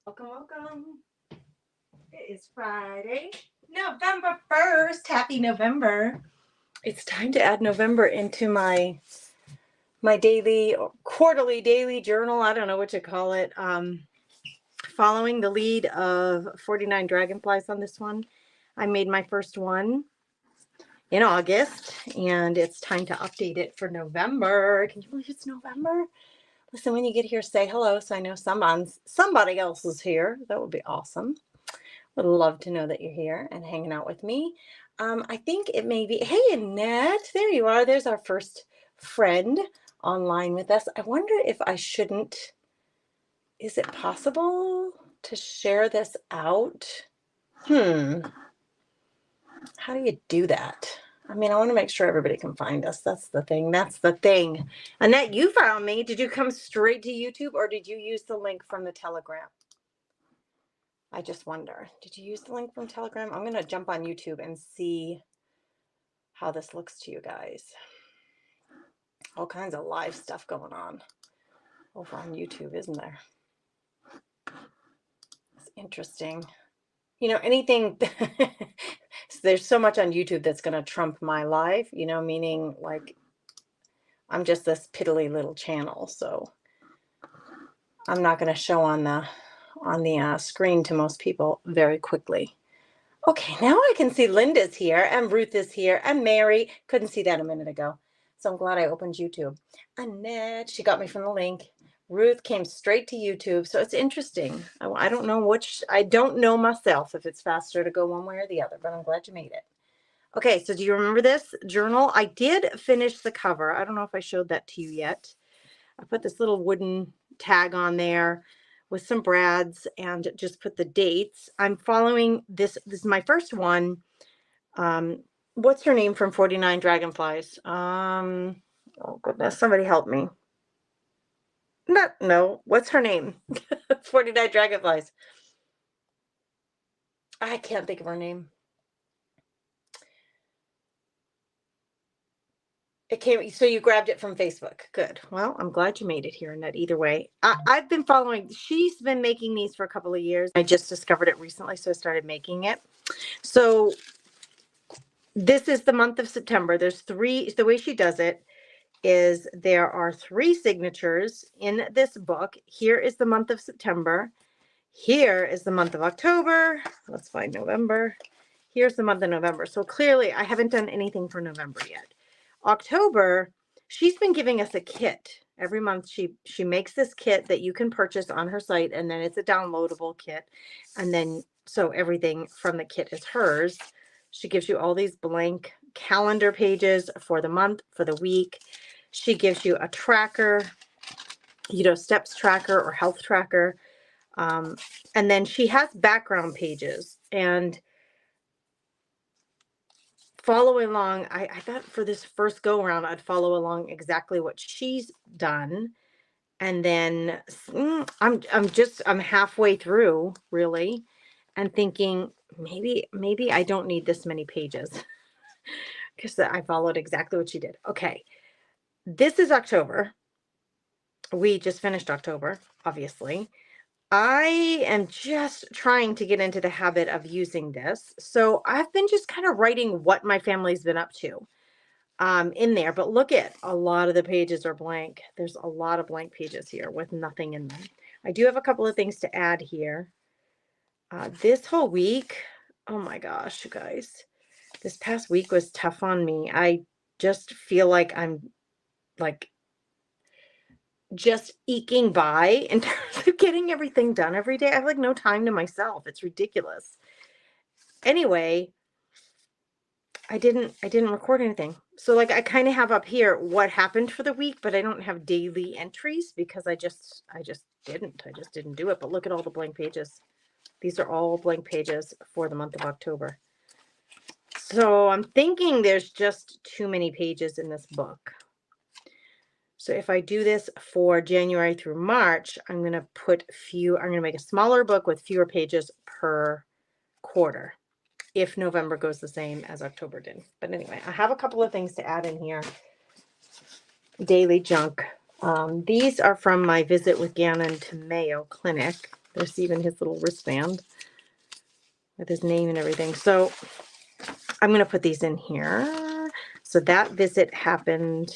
Welcome, welcome. It is Friday, November 1st. Happy November. It's time to add November into my daily, quarterly, daily journal. I don't know what to call it. Following the lead of 49 dragonflies on this one. I made my first one in August, and it's time to update it for November. Can you believe it's November? Listen, when you get here, say hello so I know somebody else is here. That would be awesome. Would love to know that you're here and hanging out with me. I think it may be, hey, Annette, there you are. There's our first friend online with us. I wonder if I shouldn't, is it possible to share this out? How do you do that? I mean, I want to make sure everybody can find us. That's the thing. That's the thing. Annette, you found me. Did you come straight to YouTube or did you use the link from the Telegram? I just wonder. Did you use the link from Telegram? I'm going to jump on YouTube and see how this looks to you guys. All kinds of live stuff going on over on YouTube, isn't there? It's interesting. You know, anything, there's so much on YouTube that's going to trump my life, you know, meaning like I'm just this piddly little channel. So I'm not going to show on the screen to most people very quickly. Okay, now I can see Linda's here and Ruth is here and Mary. Couldn't see that a minute ago. So I'm glad I opened YouTube. Annette, she got me from the link. Ruth came straight to YouTube. So it's interesting. I don't know I don't know myself if it's faster to go one way or the other, but I'm glad you made it. Okay, so do you remember this journal? I did finish the cover. I don't know if I showed that to you yet. I put this little wooden tag on there with some brads and just put the dates. I'm following this. This is my first one. What's her name from 49 Dragonflies? Oh goodness, somebody help me. No, what's her name? 49 Dragonflies. I can't think of her name. It came, so you grabbed it from Facebook. Good. Well, I'm glad you made it here, Annette. Either way, I've been following. She's been making these for a couple of years. I just discovered it recently, so I started making it. So this is the month of September. There's three. The way she does it is there are 3 signatures in this book. Here is the month of September. Here is the month of October. Let's find November. Here's the month of November. So clearly I haven't done anything for November yet. October, she's been giving us a kit. Every month she makes this kit that you can purchase on her site, and then it's a downloadable kit. And then so everything from the kit is hers. She gives you all these blank calendar pages for the month, for the week. She gives you a tracker, you know, steps tracker or health tracker. And then she has background pages, and following along, I thought for this first go around, I'd follow along exactly what she's done. And then I'm halfway through really and thinking maybe I don't need this many pages because I followed exactly what she did. Okay. This is October. We just finished October, obviously. I am just trying to get into the habit of using this. So I've been just kind of writing what my family's been up to in there. But look at a lot of the pages are blank. There's a lot of blank pages here with nothing in them. I do have a couple of things to add here. This whole week, oh my gosh, you guys, this past week was tough on me. I just feel like I'm like just eking by in terms of getting everything done every day. I have like no time to myself. It's ridiculous. Anyway, I didn't record anything. So like I kind of have up here what happened for the week, but I don't have daily entries because I just didn't do it. But look at all the blank pages. These are all blank pages for the month of October. So I'm thinking there's just too many pages in this book. So if I do this for January through March, I'm going to make a smaller book with fewer pages per quarter if November goes the same as October did. But anyway, I have a couple of things to add in here. Daily junk. These are from my visit with Gannon to Mayo Clinic. There's even his little wristband with his name and everything. So I'm going to put these in here. So that visit happened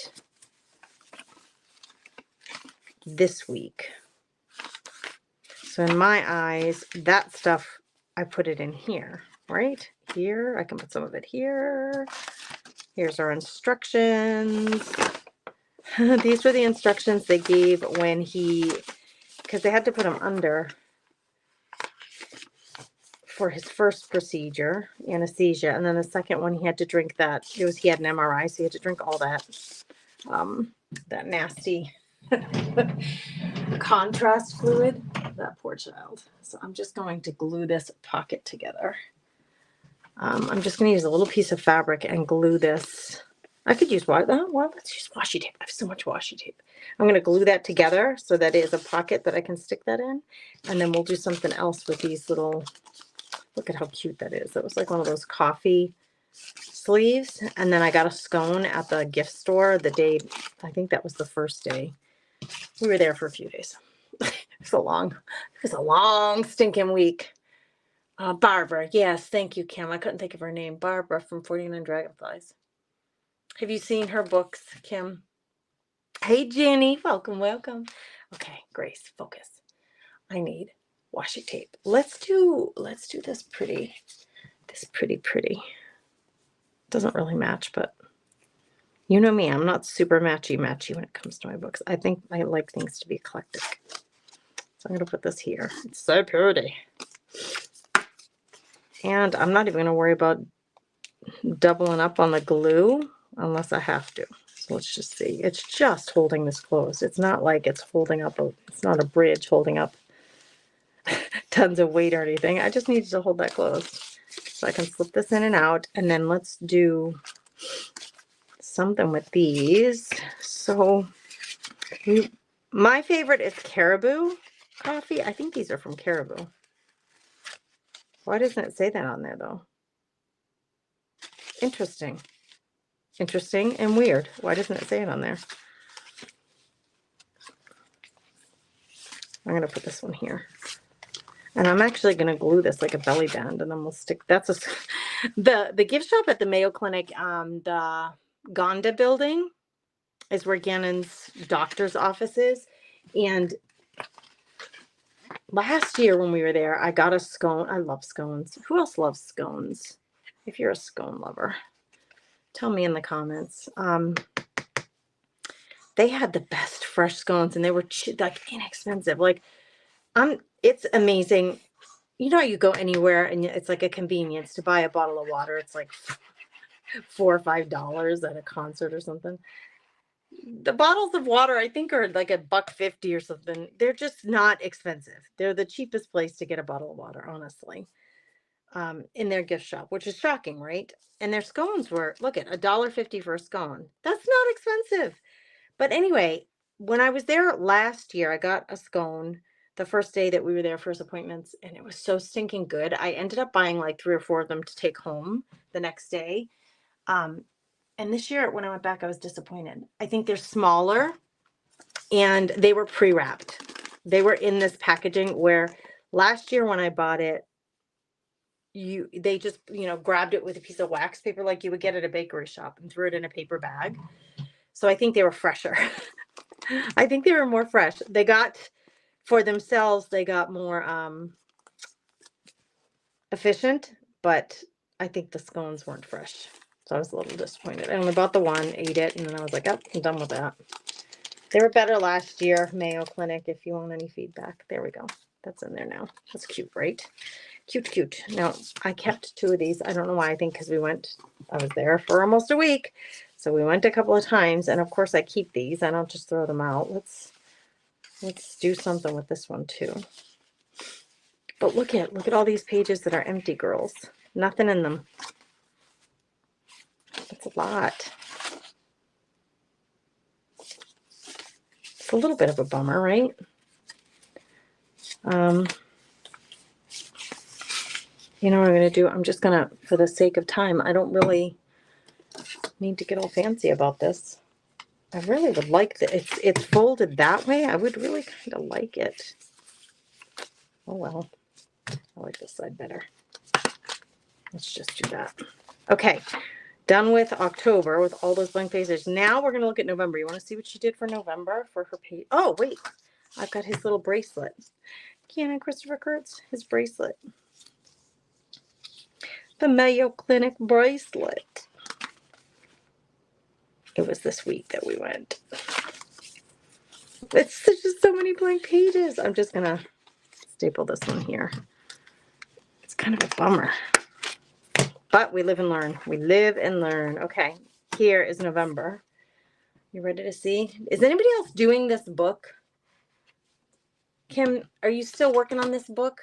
this week. So in my eyes, that stuff, I put it in here, right? Here, I can put some of it here. Here's our instructions. These were the instructions they gave when because they had to put him under for his first procedure, anesthesia. And then the second one, he had to drink that. He had an MRI, so he had to drink all that, that nasty contrast fluid. That poor child. So I'm just going to glue this pocket together. I'm just going to use a little piece of fabric and glue this. I could use well, let's use washi tape. I have so much washi tape. I'm going to glue that together so that it is a pocket that I can stick that in. And then we'll do something else with these little, look at how cute that is. It was like one of those coffee sleeves. And then I got a scone at the gift store the day, I think that was the first day. We were there for a few days. It was a long stinking week. Barbara. Yes, thank you, Kim. I couldn't think of her name. Barbara from 49 Dragonflies. Have you seen her books, Kim? Hey, Jenny. Welcome, welcome. Okay, Grace, focus. I need washi tape. Let's do this pretty. Doesn't really match, but you know me. I'm not super matchy when it comes to my books. I think I like things to be eclectic. So I'm going to put this here. It's so pretty. And I'm not even going to worry about doubling up on the glue unless I have to. So let's just see. It's just holding this closed. It's not like it's holding up, it's not a bridge holding up tons of weight or anything. I just needed to hold that closed. So I can slip this in and out. And then let's do something with these. So my favorite is Caribou coffee. I think these are from Caribou. Why doesn't it say that on there though? Interesting and weird. Why doesn't it say it on there? I'm going to put this one here. And I'm actually going to glue this like a belly band, and then we'll stick, the gift shop at the Mayo Clinic, the Gonda building is where Gannon's doctor's office is. And last year when we were there, I got a scone. I love scones. Who else loves scones? If you're a scone lover, tell me in the comments. They had the best fresh scones, and they were like inexpensive. Like, it's amazing. You know, you go anywhere and it's like a convenience to buy a bottle of water. It's like $4 or $5 at a concert or something. The bottles of water, I think, are like $1.50 or something. They're just not expensive. They're the cheapest place to get a bottle of water, honestly, in their gift shop, which is shocking, right? And their scones were, look at $1.50 for a scone. That's not expensive. But anyway, when I was there last year, I got a scone the first day that we were there for his appointments, and it was so stinking good. I ended up buying like 3 or 4 of them to take home the next day. And this year when I went back, I was disappointed. I think they're smaller and they were pre-wrapped. They were in this packaging where last year when I bought it, they just, grabbed it with a piece of wax paper like you would get at a bakery shop and threw it in a paper bag. So I think they were fresher. I think they were more fresh. They got, for themselves, they got more efficient, but I think the scones weren't fresh. So I was a little disappointed. I only bought the one, ate it, and then I was like, oh, I'm done with that. They were better last year, Mayo Clinic, if you want any feedback. There we go. That's in there now. That's cute, right? Cute. Now, I kept 2 of these. I don't know why. I think because I was there for almost a week. So we went a couple of times, and of course I keep these. I don't just throw them out. Let's do something with this one too. But look at all these pages that are empty, girls. Nothing in them. That's a lot. It's a little bit of a bummer, right? You know what I'm going to do? I'm just going to, for the sake of time, I don't really need to get all fancy about this. I really would like that. It's folded that way. I would really kind of like it. Oh, well. I like this side better. Let's just do that. Okay. Done with October with all those blank pages. Now we're going to look at November. You want to see what she did for November for her page? Oh, wait. I've got his little bracelet. Canon Christopher Kurtz, his bracelet. The Mayo Clinic bracelet. It was this week that we went. It's just so many blank pages. I'm just going to staple this one here. It's kind of a bummer. But we live and learn. We live and learn. Okay. Here is November. You ready to see? Is anybody else doing this book? Kim, are you still working on this book?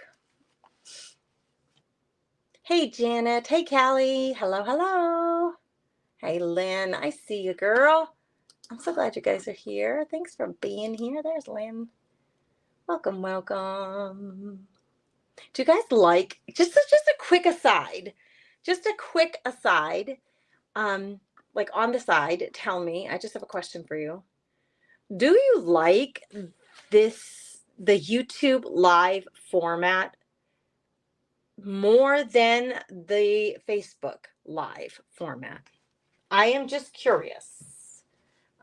Hey, Janet. Hey, Callie. Hello, hello. Hey, Lynn. I see you, girl. I'm so glad you guys are here. Thanks for being here. There's Lynn. Welcome, welcome. Do you guys like, just a quick aside, like on the side, tell me, I just have a question for you. Do you like the YouTube live format more than the Facebook live format? I am just curious.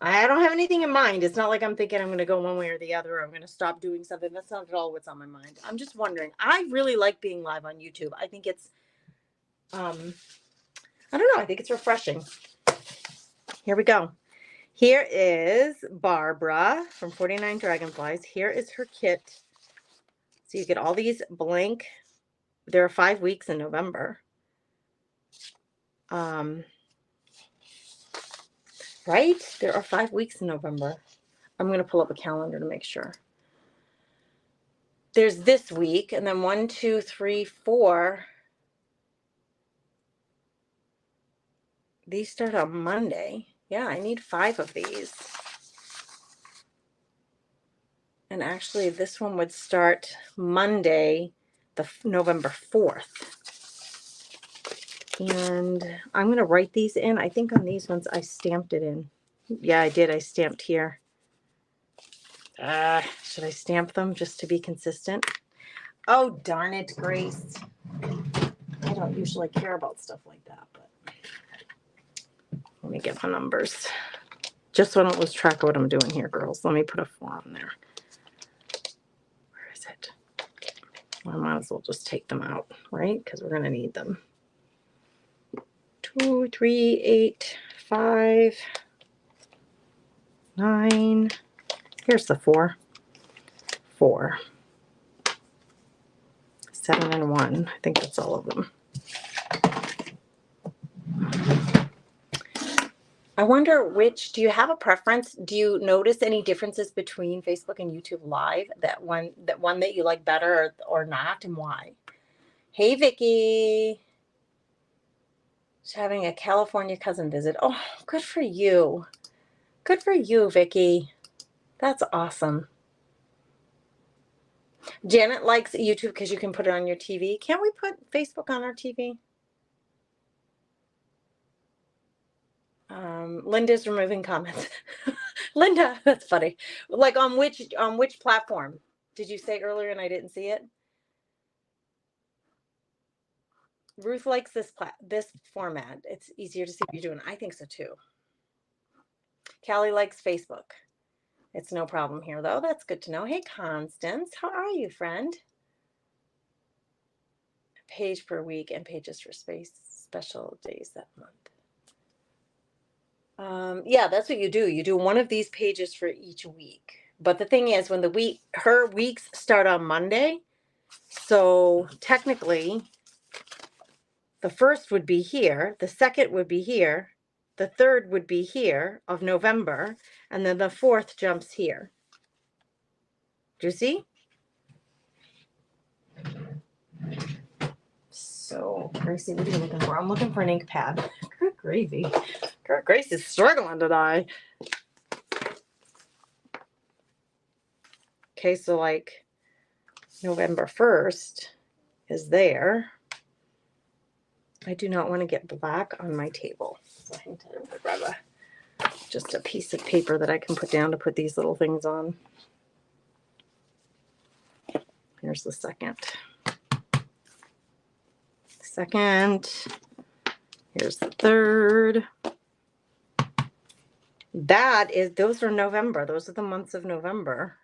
I don't have anything in mind. It's not like I'm thinking I'm going to go one way or the other, or I'm going to stop doing something. That's not at all what's on my mind. I'm just wondering. I really like being live on YouTube. I think it's, I don't know. I think it's refreshing. Here we go. Here is Barbara from 49 Dragonflies. Here is her kit. So you get all these blank. There are 5 weeks in November. Right? There are 5 weeks in November. I'm going to pull up a calendar to make sure. There's this week, and then 1, 2, 3, 4. These start on Monday. Yeah, I need 5 of these. And actually, this one would start Monday, November 4th. And I'm going to write these in. I think on these ones I stamped it in. Yeah, I did. I stamped here. Should I stamp them just to be consistent? Oh, darn it, Grace. I don't usually care about stuff like that, but let me get my numbers. Just so I don't lose track of what I'm doing here, girls. Let me put a 4 on there. Where is it? Well, I might as well just take them out, right? Because we're going to need them. 2, 3, 8, 5, 9. Here's the 4. 4. 7 and 1. I think that's all of them. I wonder which, do you have a preference? Do you notice any differences between Facebook and YouTube Live? That one that you like better or not, and why? Hey, Vicki. She's having a California cousin visit. Oh, good for you. Good for you, Vicki. That's awesome. Janet likes YouTube because you can put it on your TV. Can't we put Facebook on our TV? Linda's removing comments. Linda, that's funny. Like on which platform? Did you say earlier and I didn't see it? Ruth likes this format. It's easier to see what you're doing. I think so too. Callie likes Facebook. It's no problem here though. That's good to know. Hey, Constance, how are you, friend? A page per week and pages for special days that month. Yeah, that's what you do. You do one of these pages for each week. But the thing is, when her weeks start on Monday, so technically the first would be here, the second would be here, the third would be here of November, and then the 4th jumps here. Do you see? So, Gracie, what are you looking for? I'm looking for an ink pad. Good gravy. Good Grace is struggling today. Okay, so like November 1st is there. I do not want to get black on my table. So I need to grab just a piece of paper that I can put down to put these little things on. Here's the second. Second. Here's the third. Those are November. Those are the months of November.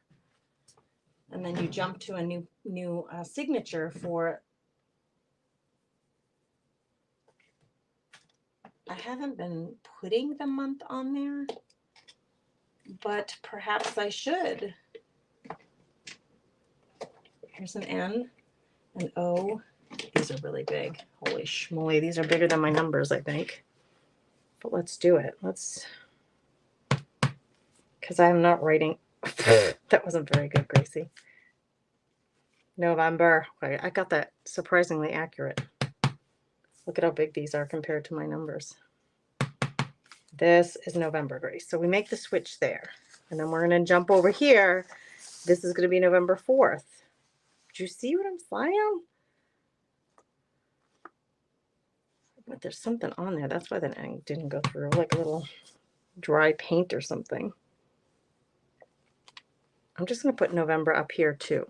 And then you jump to a new signature for. I haven't been putting the month on there, but perhaps I should. Here's an N, an O. These are really big. Holy schmoly. These are bigger than my numbers, I think. But let's do it. Because I'm not writing. That wasn't very good, Gracie. November. Okay, I got that surprisingly accurate. Look at how big these are compared to my numbers. This is November, Grace. So we make the switch there. And then we're going to jump over here. This is going to be November 4th. Do you see what I'm saying? But there's something on there. That's why the ink didn't go through. Like a little dry paint or something. I'm just going to put November up here too.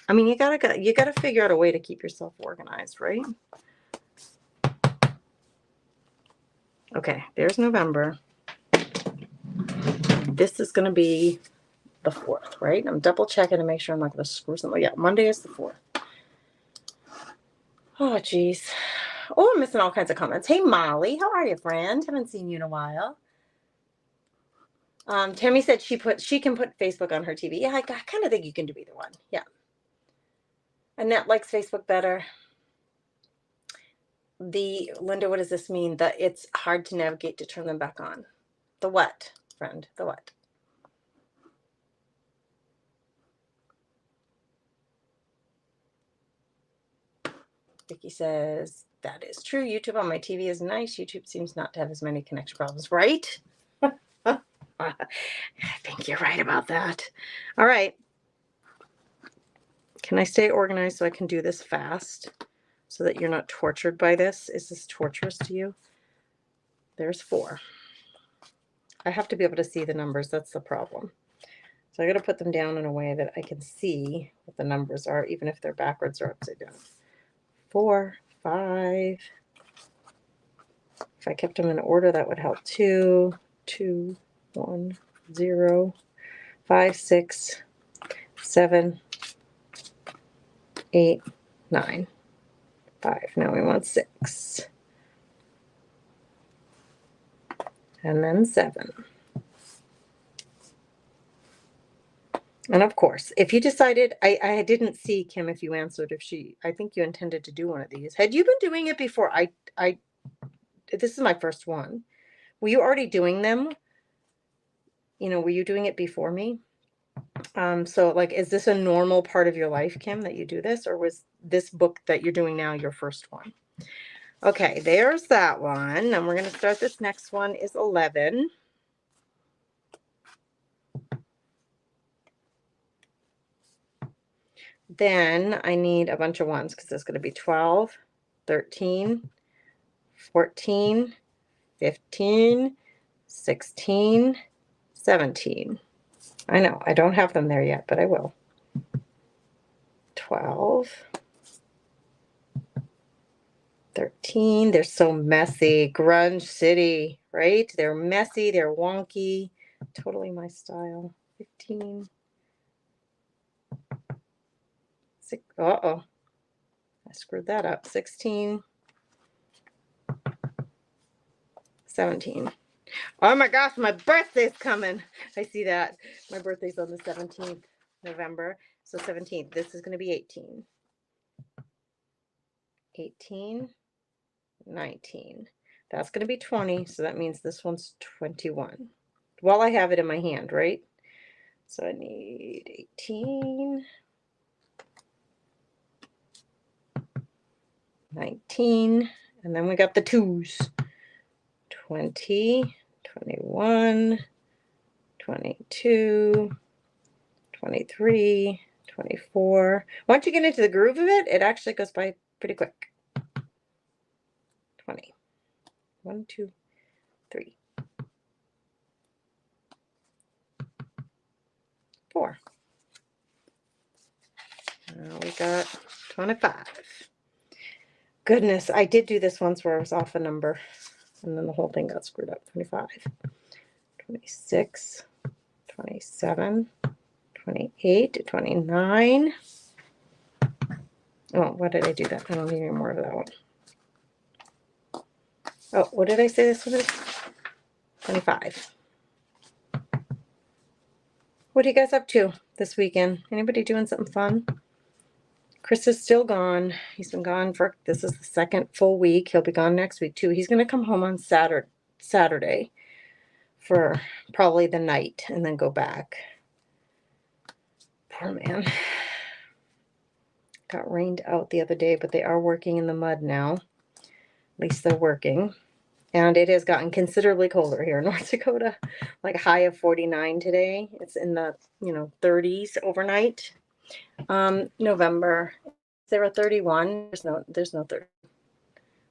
I mean, you gotta figure out a way to keep yourself organized, right? Okay, there's November. This is going to be the 4th, right? I'm double checking to make sure I'm not going to screw something. Yeah, Monday is the 4th. Oh, geez. Oh, I'm missing all kinds of comments. Hey, Molly, how are you, friend? Haven't seen you in a while. Tammy said she can put Facebook on her TV. Yeah, I kind of think you can do either one. Yeah. Annette likes Facebook better. Linda, what does this mean? That it's hard to navigate to turn them back on. The what, friend? The what? Vicky says, that is true. YouTube on my TV is nice. YouTube seems not to have as many connection problems, right? I think you're right about that. All right. Can I stay organized so I can do this fast so that you're not tortured by this? Is this torturous to you? There's 4. I have to be able to see the numbers. That's the problem. So I got to put them down in a way that I can see what the numbers are, even if they're backwards or upside down. 4, 5. If I kept them in order, that would help too. 2, 1, 0, 5, 6, 7, 8, 9, 5. Now we want 6. And then 7. And of course, if you decided, I didn't see, Kim, if you answered, I think you intended to do one of these. Had you been doing it before? This is my first one. Were you already doing them? Were you doing it before me? So like, is this a normal part of your life, Kim, that you do this? Or was this book that you're doing now your first one? Okay, there's that one. And we're going to start this next one is 11. Then I need a bunch of ones because there's going to be 12, 13, 14, 15, 16, 17. I know, I don't have them there yet, but I will. 12, 13, they're so messy. Grunge City, right? They're messy, they're wonky. Totally my style. 15. Uh-oh. I screwed that up. 16. 17. Oh my gosh, my birthday's coming. I see that. My birthday's on the 17th November. So 17th. This is going to be 18. 18. 19. That's going to be 20. So that means this one's 21. While I have it in my hand, right? So I need 18. 19. And then we got the 2s. 20. 21. 22. 23, 24. Once you get into the groove of it, it actually goes by pretty quick. 20. 1, 2, 3, 4. Now we got 25. Goodness, I did do this once where I was off a number, and then the whole thing got screwed up. 25, 26, 27, 28, 29. Oh, why did I do that? I don't need any more of that one. Oh, what did I say this was? 25. What are you guys up to this weekend? Anybody doing something fun? Chris is still gone. He's been gone for, this is the second full week. He'll be gone next week too. He's going to come home on Saturday for probably the night and then go back. Poor man. Got rained out the other day, but they are working in the mud now. At least they're working. And it has gotten considerably colder here in North Dakota. Like high of 49 today. It's in the, 30s overnight. November. There are 31. There's no 30.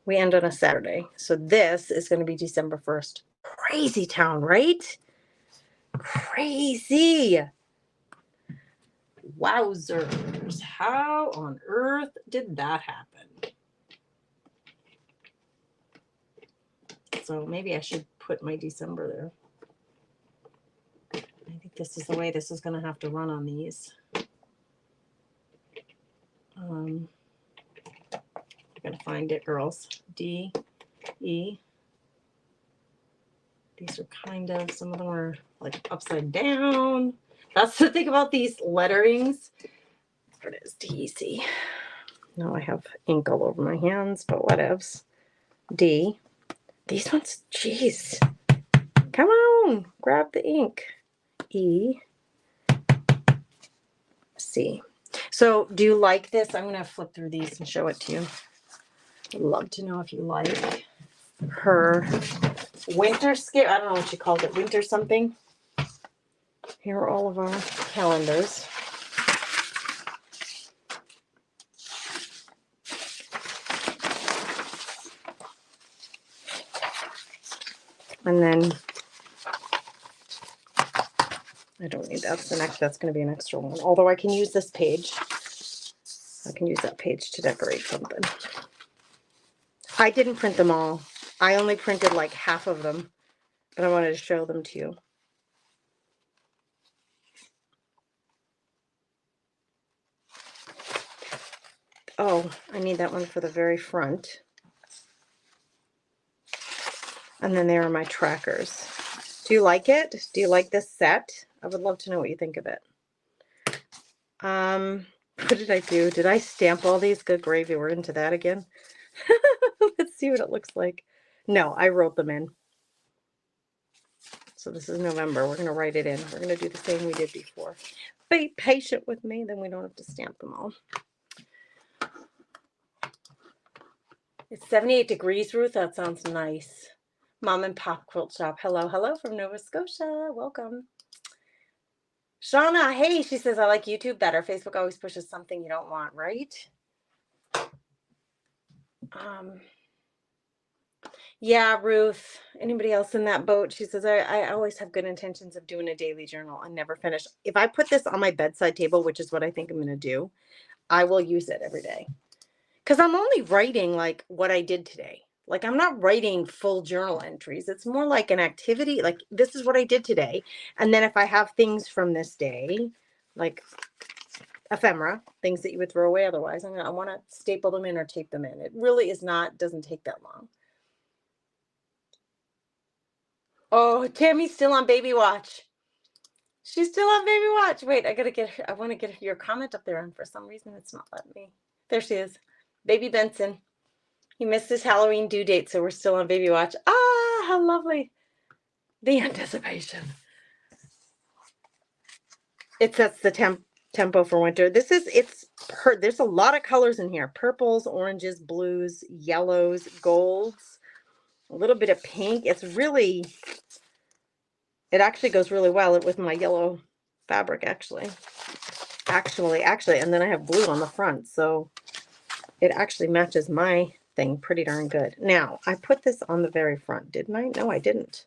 We end on a Saturday. So this is going to be December 1st. Crazy town, right? Crazy. Wowzers. How on earth did that happen? So maybe I should put my December there. I think this is the way this is going to have to run on these. I'm going to find it, girls. D, E. These are kind of, some of them are like upside down. That's the thing about these letterings. There it is, D-E-C. Now I have ink all over my hands, but whatevs. D. These ones, jeez. Come on, grab the ink. E. C. So do you like this? I'm going to flip through these and show it to you. I'd love to know if you like her winter scare. I don't know what she called it. Winter something. Here are all of our calendars. And then I don't need that. That's going to be an extra one. Although I can use this page. I can use that page to decorate something. I didn't print them all. I only printed like half of them, but I wanted to show them to you. Oh, I need that one for the very front. And then there are my trackers. Do you like it? Do you like this set? I would love to know what you think of it. What did I do? Did I stamp all these? Good gravy. We're into that again. Let's see what it looks like. No, I wrote them in. So this is November. We're going to write it in. We're going to do the same we did before. Be patient with me, then we don't have to stamp them all. It's 78 degrees, Ruth. That sounds nice. Mom and Pop Quilt Shop. Hello, hello from Nova Scotia. Welcome. Shauna, hey, she says, I like YouTube better. Facebook always pushes something you don't want, right? Yeah, Ruth. Anybody else in that boat? She says, I always have good intentions of doing a daily journal and never finish. If I put this on my bedside table, which is what I think I'm going to do, I will use it every day. Because I'm only writing like what I did today. Like I'm not writing full journal entries. It's more like an activity. Like this is what I did today. And then if I have things from this day, like ephemera, things that you would throw away otherwise, I want to staple them in or tape them in. It really doesn't take that long. Oh, Tammy's still on baby watch. She's still on baby watch. Wait, I want to get your comment up there, and for some reason it's not letting me. There she is. Baby Benson. He missed his Halloween due date, so we're still on baby watch. Ah, how lovely. The anticipation. It sets the tempo for winter. There's a lot of colors in here. Purples, oranges, blues, yellows, golds, a little bit of pink. It actually goes really well with my yellow fabric, actually. And then I have blue on the front, so it actually matches my thing pretty darn good. Now, I put this on the very front, didn't I? No, I didn't.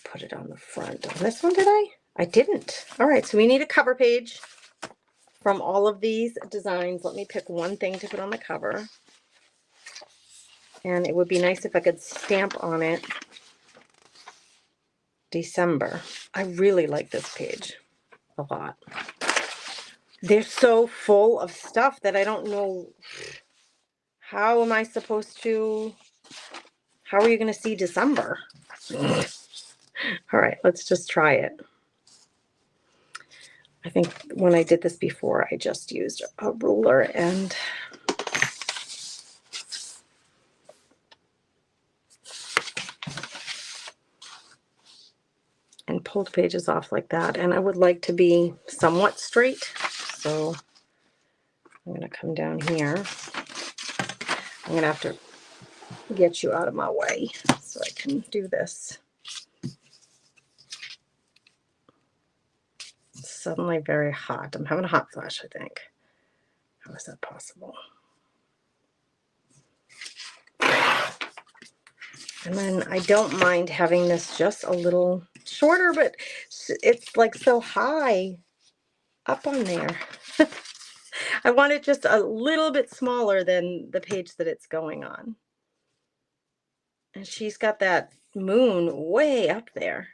Put it on the front. On this one, did I? I didn't. All right, so we need a cover page. from all of these designs, let me pick one thing to put on the cover. And it would be nice if I could stamp on it December. I really like this page a lot. They're so full of stuff that I don't know, how am I supposed to, how are you going to see December? All right, let's just try it. I think when I did this before, I just used a ruler and pulled pages off like that. And I would like to be somewhat straight. So I'm going to come down here. I'm going to have to get you out of my way so I can do this. It's suddenly very hot. I'm having a hot flash, I think. How is that possible? And then I don't mind having this just a little shorter, but it's like so high up on there. I want it just a little bit smaller than the page that it's going on. And she's got that moon way up there.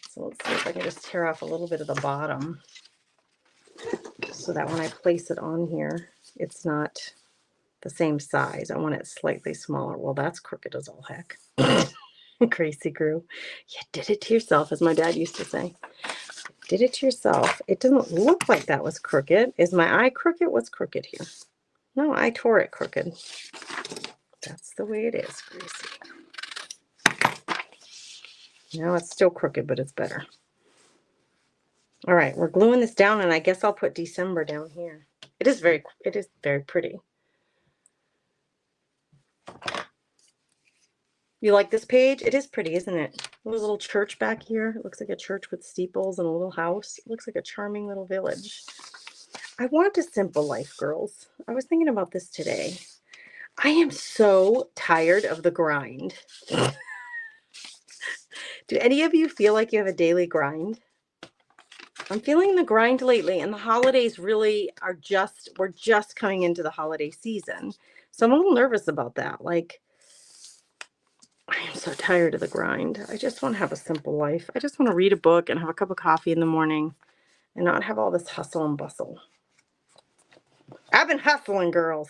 So let's see if I can just tear off a little bit of the bottom so that when I place it on here, it's not the same size. I want it slightly smaller. Well, that's crooked as all heck. Crazy Crew. You did it to yourself, as my dad used to say. Did it to yourself. It doesn't look like that was crooked. Is my eye crooked? What's crooked here? No, I tore it crooked. That's the way it is, Gracie. No, it's still crooked, but it's better. All right, we're gluing this down, and I guess I'll put December down here. It is very pretty. You like this page? It is pretty, isn't it? There's a little church back here. It looks like a church with steeples and a little house. It looks like a charming little village. I want a simple life, girls. I was thinking about this today. I am so tired of the grind. Do any of you feel like you have a daily grind? I'm feeling the grind lately, and the holidays really are we're just coming into the holiday season. So I'm a little nervous about that. Like, I am so tired of the grind. I just want to have a simple life. I just want to read a book and have a cup of coffee in the morning and not have all this hustle and bustle. I've been hustling, girls.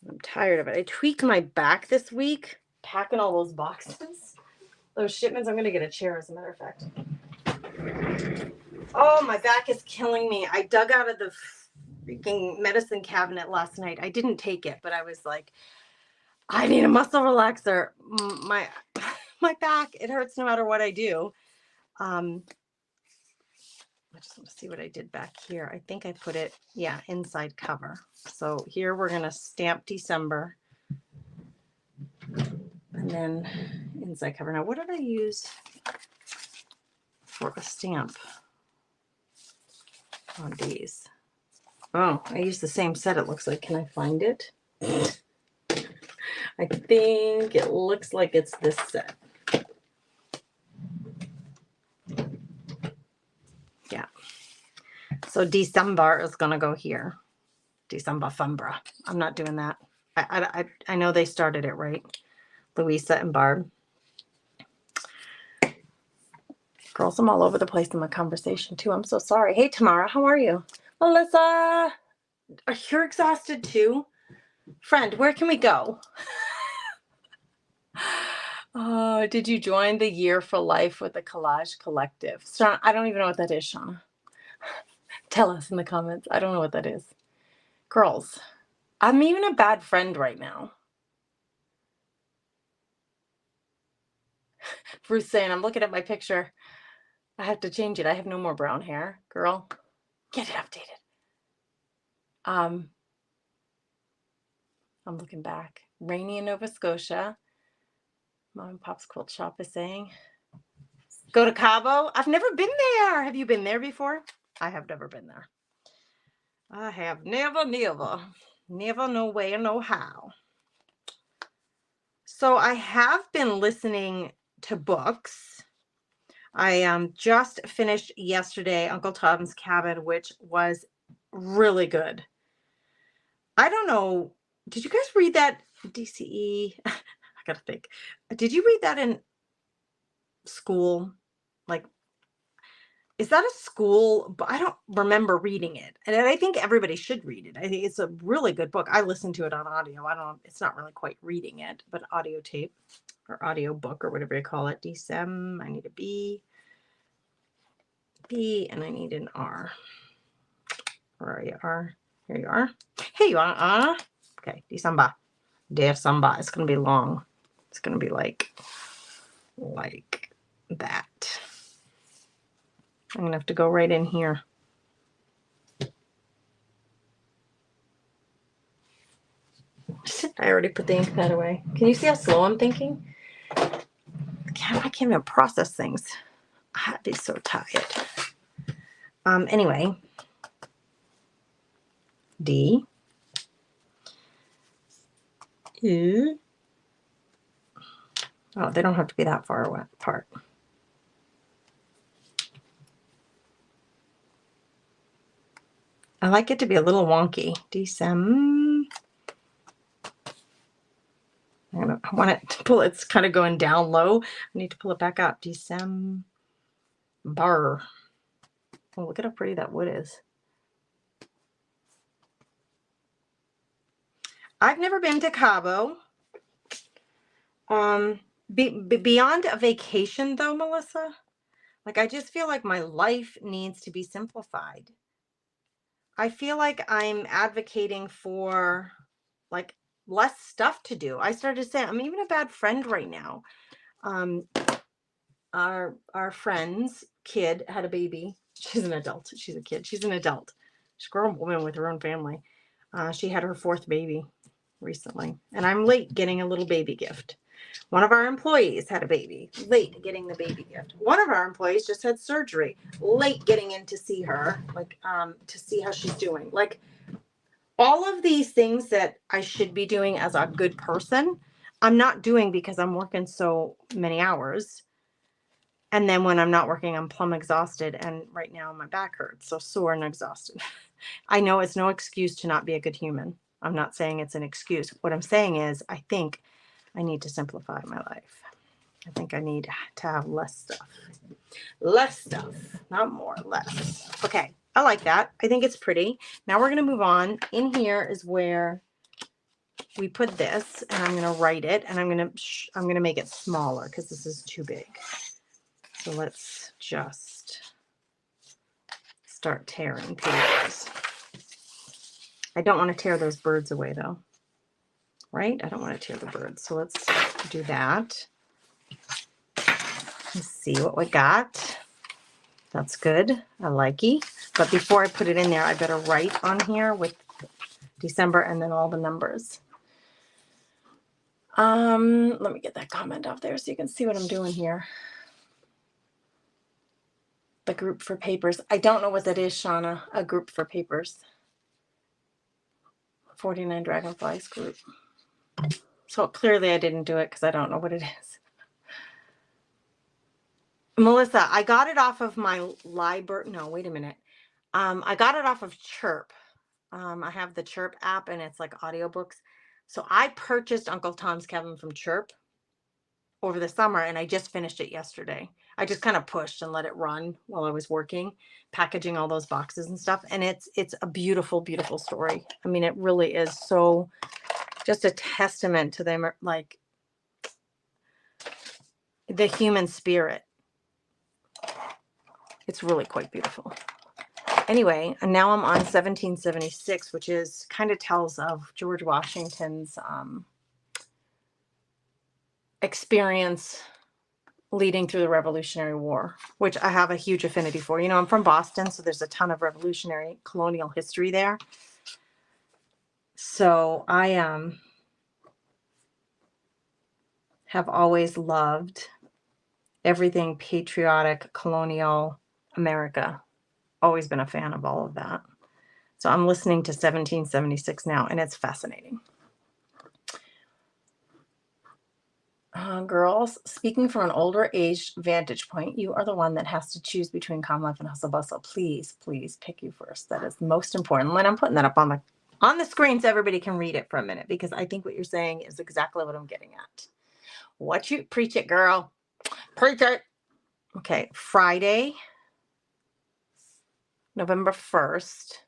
I'm tired of it. I tweaked my back this week, packing all those boxes. Those shipments, I'm going to get a chair, as a matter of fact. Oh, my back is killing me. I dug out of the freaking medicine cabinet last night. I didn't take it, but I was like, I need a muscle relaxer. My back, it hurts no matter what I do. I just want to see what I did back here. I think I put it, yeah, inside cover. So here we're going to stamp December. And then inside cover. Now, what did I use for a stamp on these? Oh, I used the same set, it looks like. Can I find it? I think it looks like it's this set. Yeah. So December is going to go here. December Fumbra. I'm not doing that. I know they started it, right? Louisa and Barb. Girls, I'm all over the place in my conversation, too. I'm so sorry. Hey, Tamara, how are you? Melissa, you're exhausted, too? Friend, where can we go? Oh, did you join the Year for Life with the Collage Collective? Shauna, I don't even know what that is, Shauna. Tell us in the comments. I don't know what that is. Girls, I'm even a bad friend right now. Bruce saying, I'm looking at my picture. I have to change it. I have no more brown hair. Girl, get it updated. I'm looking back. Rainy in Nova Scotia. Mom and Pop's Quilt Shop is saying, go to Cabo. I've never been there. Have you been there before? I have never been there. I have never, no way, no how. So I have been listening to books. I just finished yesterday Uncle Tom's Cabin, which was really good. I don't know. Did you guys read that DCE? I gotta think. Did you read that in school? Like, is that a school? But I don't remember reading it. And I think everybody should read it. I think it's a really good book. I listened to it on audio. I don't, it's not really quite reading it, but audio tape or audio book or whatever you call it. Decem, I need a B, and I need an R. Where are you? R. Here you are. Here you are. Okay, December. Day of Samba. It's going to be long. It's going to be like that. I'm going to have to go right in here. I already put the ink pad away. Can you see how slow I'm thinking? I can't even process things. I'd be so tired. Anyway. D. E. Oh, they don't have to be that far apart. I like it to be a little wonky. Decem. I want it to pull. It's kind of going down low. I need to pull it back up. December. Oh, look at how pretty that wood is. I've never been to Cabo. Beyond a vacation, though, Melissa, like I just feel like my life needs to be simplified. I feel like I'm advocating for like less stuff to do. I started saying I'm even a bad friend right now. Our friend's kid had a baby. She's an adult. She's a kid. She's an adult. She's a grown woman with her own family. She had her 4th baby recently, and I'm late getting a little baby gift. One of our employees had a baby, late getting the baby gift. One of our employees just had surgery, late getting in to see her, like to see how she's doing. Like all of these things that I should be doing as a good person, I'm not doing because I'm working so many hours. And then when I'm not working, I'm plumb exhausted. And right now my back hurts, so sore and exhausted. I know it's no excuse to not be a good human. I'm not saying it's an excuse. What I'm saying is I think I need to simplify my life. I think I need to have less stuff. Less stuff, not more, less. Okay, I like that. I think it's pretty. Now we're going to move on. In here is where we put this, and I'm going to write it, and I'm going to make it smaller because this is too big. So let's just start tearing pages. I don't want to tear those birds away though. Right? I don't want to tear the birds. So let's do that. Let's see what we got. That's good. I like it. But before I put it in there, I better write on here with December and then all the numbers. Let me get that comment off there so you can see what I'm doing here. The group for papers. I don't know what that is, Shauna. A group for papers. 49 Dragonflies group. So clearly I didn't do it because I don't know what it is. Melissa, I got it off of my library. No, wait a minute. I got it off of Chirp. I have the Chirp app and it's like audiobooks. So I purchased Uncle Tom's Cabin from Chirp over the summer and I just finished it yesterday. I just kind of pushed and let it run while I was working, packaging all those boxes and stuff. And it's a beautiful, beautiful story. I mean, it really is so just a testament to them, like the human spirit. It's really quite beautiful. Anyway, and now I'm on 1776, which is kind of tells of George Washington's experience leading through the Revolutionary War, which I have a huge affinity for. You know, I'm from Boston, so there's a ton of Revolutionary colonial history there. So I have always loved everything patriotic, colonial America. Always been a fan of all of that. So I'm listening to 1776 now, and it's fascinating. Girls, speaking from an older age vantage point, you are the one that has to choose between calm life and hustle bustle. Please, please pick you first. That is most important. Lynn, I'm putting that up on the screen so everybody can read it for a minute, because I think what you're saying is exactly what I'm getting at. What you preach it, girl. Preach it. Okay, Friday, November 1st.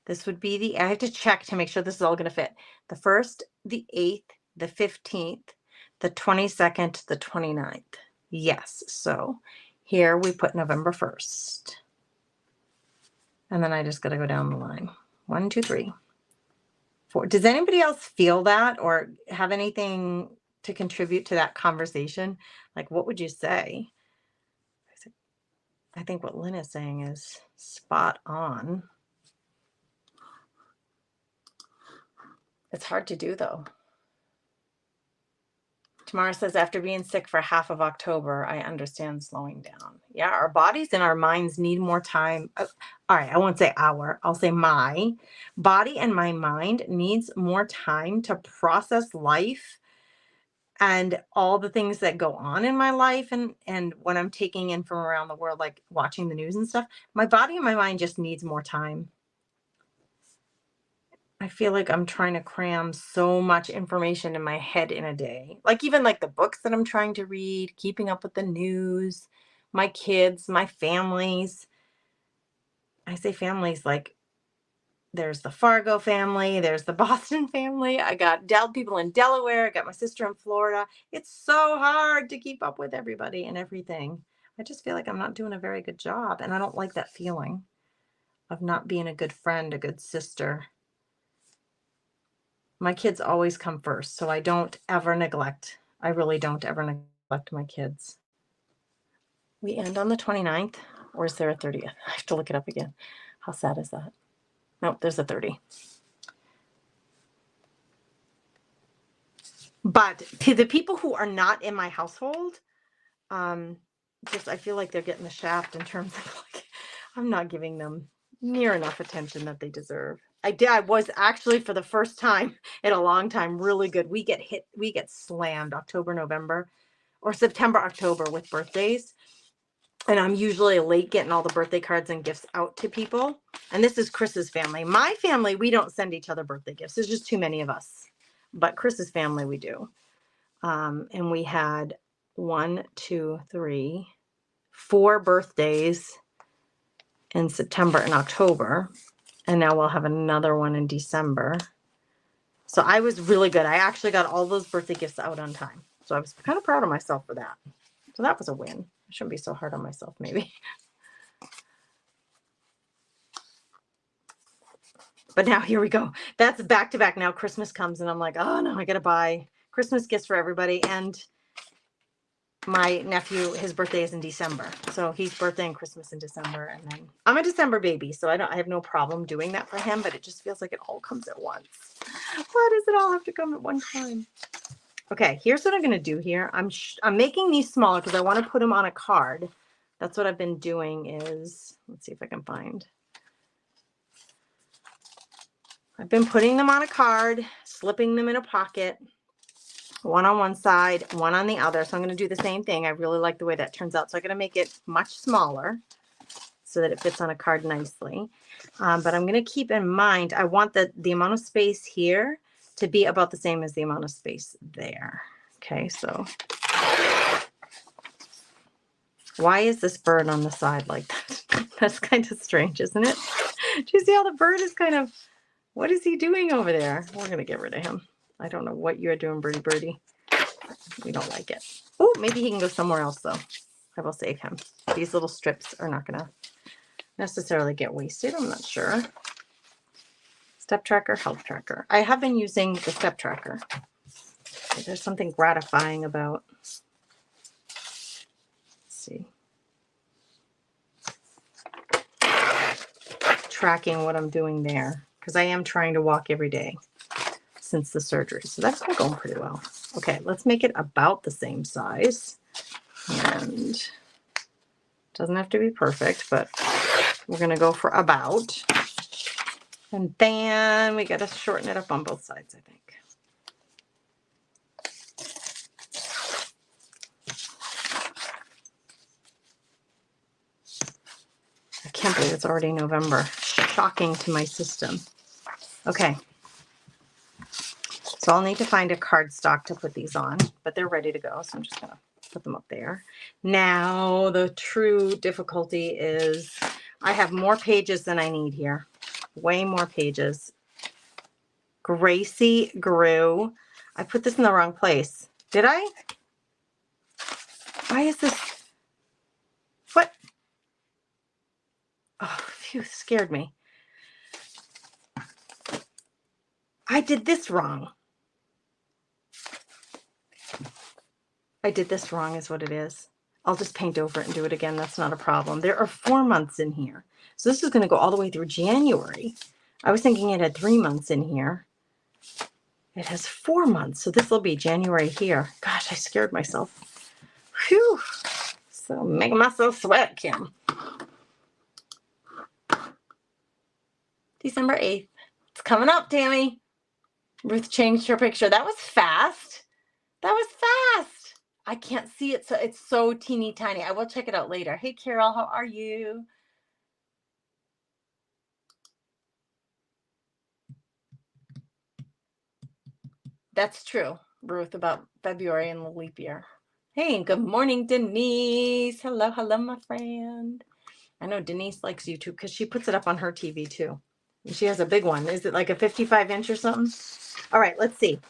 This would be I have to check to make sure this is all going to fit. The 1st, the 8th, the 15th, the 22nd, the 29th. Yes. So here we put November 1st. And then I just got to go down the line. 1, 2, 3, 4. Does anybody else feel that or have anything to contribute to that conversation? Like, what would you say? I think what Lynn is saying is spot on. It's hard to do, though. Tamara says, after being sick for half of October, I understand slowing down. Yeah, our bodies and our minds need more time. All right, I won't say our, I'll say my body and my mind needs more time to process life and all the things that go on in my life. And when I'm taking in from around the world, like watching the news and stuff, my body and my mind just needs more time. I feel like I'm trying to cram so much information in my head in a day. Like even like the books that I'm trying to read, keeping up with the news, my kids, my families. I say families like there's the Fargo family, there's the Boston family. I got people in Delaware, I got my sister in Florida. It's so hard to keep up with everybody and everything. I just feel like I'm not doing a very good job, and I don't like that feeling of not being a good friend, a good sister. My kids always come first, so I don't ever neglect. I really don't ever neglect my kids. We end on the 29th, or is there a 30th? I have to look it up again. How sad is that? Nope, there's a 30. But to the people who are not in my household, just I feel like they're getting the shaft in terms of like, I'm not giving them near enough attention that they deserve. I was actually, for the first time in a long time, really good. We get slammed October, November, or September, October with birthdays. And I'm usually late getting all the birthday cards and gifts out to people. And this is Chris's family. My family, we don't send each other birthday gifts. There's just too many of us. But Chris's family, we do. And we had 1, 2, 3, 4 birthdays in September and October. And now we'll have another one in December. So I was really good. I actually got all those birthday gifts out on time. So I was kind of proud of myself for that. So that was a win. I shouldn't be so hard on myself, maybe. But now here we go. That's back to back. Now Christmas comes and I'm like, oh no, I got to buy Christmas gifts for everybody. And my nephew, his birthday is in December. So he's birthday and Christmas in December. And then I'm a December baby, so I have no problem doing that for him, but it just feels like it all comes at once. Why does it all have to come at one time? Okay, here's what I'm going to do here. I'm making these smaller because I want to put them on a card. That's what I've been doing is, let's see if I can find. I've been putting them on a card, slipping them in a pocket. One on one side, one on the other. So I'm going to do the same thing. I really like the way that turns out. So I'm going to make it much smaller so that it fits on a card nicely. But I'm going to keep in mind, I want the amount of space here to be about the same as the amount of space there. Okay, so why is this bird on the side like that? That's kind of strange, isn't it? Do you see how the bird is kind of, what is he doing over there? We're going to get rid of him. I don't know what you're doing, birdie. We don't like it. Oh, maybe he can go somewhere else, though. I will save him. These little strips are not going to necessarily get wasted. I'm not sure. Step tracker, health tracker. I have been using the step tracker. There's something gratifying about, let's see, tracking what I'm doing there, because I am trying to walk every day since the surgery. So that's been going pretty well. Okay, let's make it about the same size. And doesn't have to be perfect, but we're going to go for about. And then we got to shorten it up on both sides, I think. can't believe it's already November. Shocking to my system. Okay. So I'll need to find a cardstock to put these on, but they're ready to go. So I'm just going to put them up there. Now, the true difficulty is I have more pages than I need here. Way more pages. Gracie grew. I put this in the wrong place. Did I? Why is this? What? Oh, phew, scared me. I did this wrong. I did this wrong is what it is. I'll just paint over it and do it again. That's not a problem. There are 4 months in here. So this is going to go all the way through January. I was thinking it had 3 months in here. It has 4 months. So this will be January here. Gosh, I scared myself. Whew. So making myself sweat, Kim. December 8th. It's coming up, Tammy. Ruth changed her picture. That was fast. That was fast. I can't see it, so it's so teeny tiny. I will check it out later. Hey, Carol, how are you? That's true, Ruth, about February and the leap year. Hey, good morning, Denise. Hello, hello, my friend. I know Denise likes YouTube because she puts it up on her TV too. And she has a big one. Is it like a 55-inch or something? All right, let's see.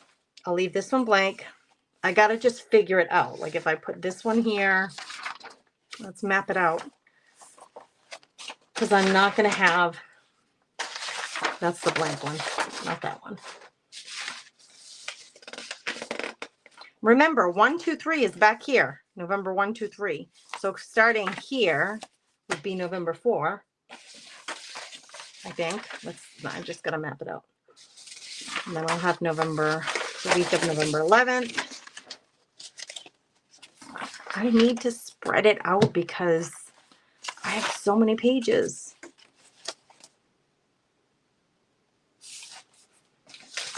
I'll leave this one blank. I got to just figure it out. Like if I put this one here, let's map it out. Because I'm not going to have, that's the blank one, not that one. Remember, 1, 2, 3 is back here. November 1, 2, 3. So starting here would be November 4, I think. I'm just going to map it out. And then I'll have November, the week of November 11th. I need to spread it out because I have so many pages.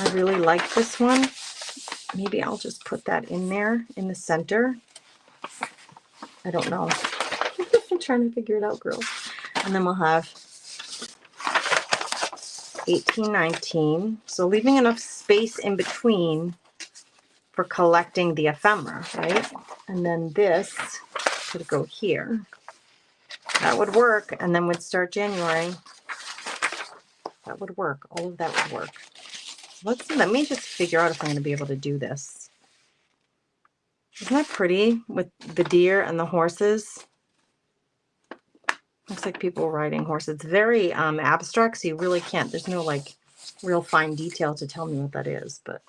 I really like this one. Maybe I'll just put that in there in the center. I don't know. I'm trying to figure it out, girls. And then we'll have 18, 19. So leaving enough space in between for collecting the ephemera, right? And then this could go here. That would work. And then we'd start January. That would work. All of that would work. Let me just figure out if I'm going to be able to do this. Isn't that pretty with the deer and the horses? Looks like people riding horses. It's very abstract, so you really can't. There's no like real fine detail to tell me what that is, but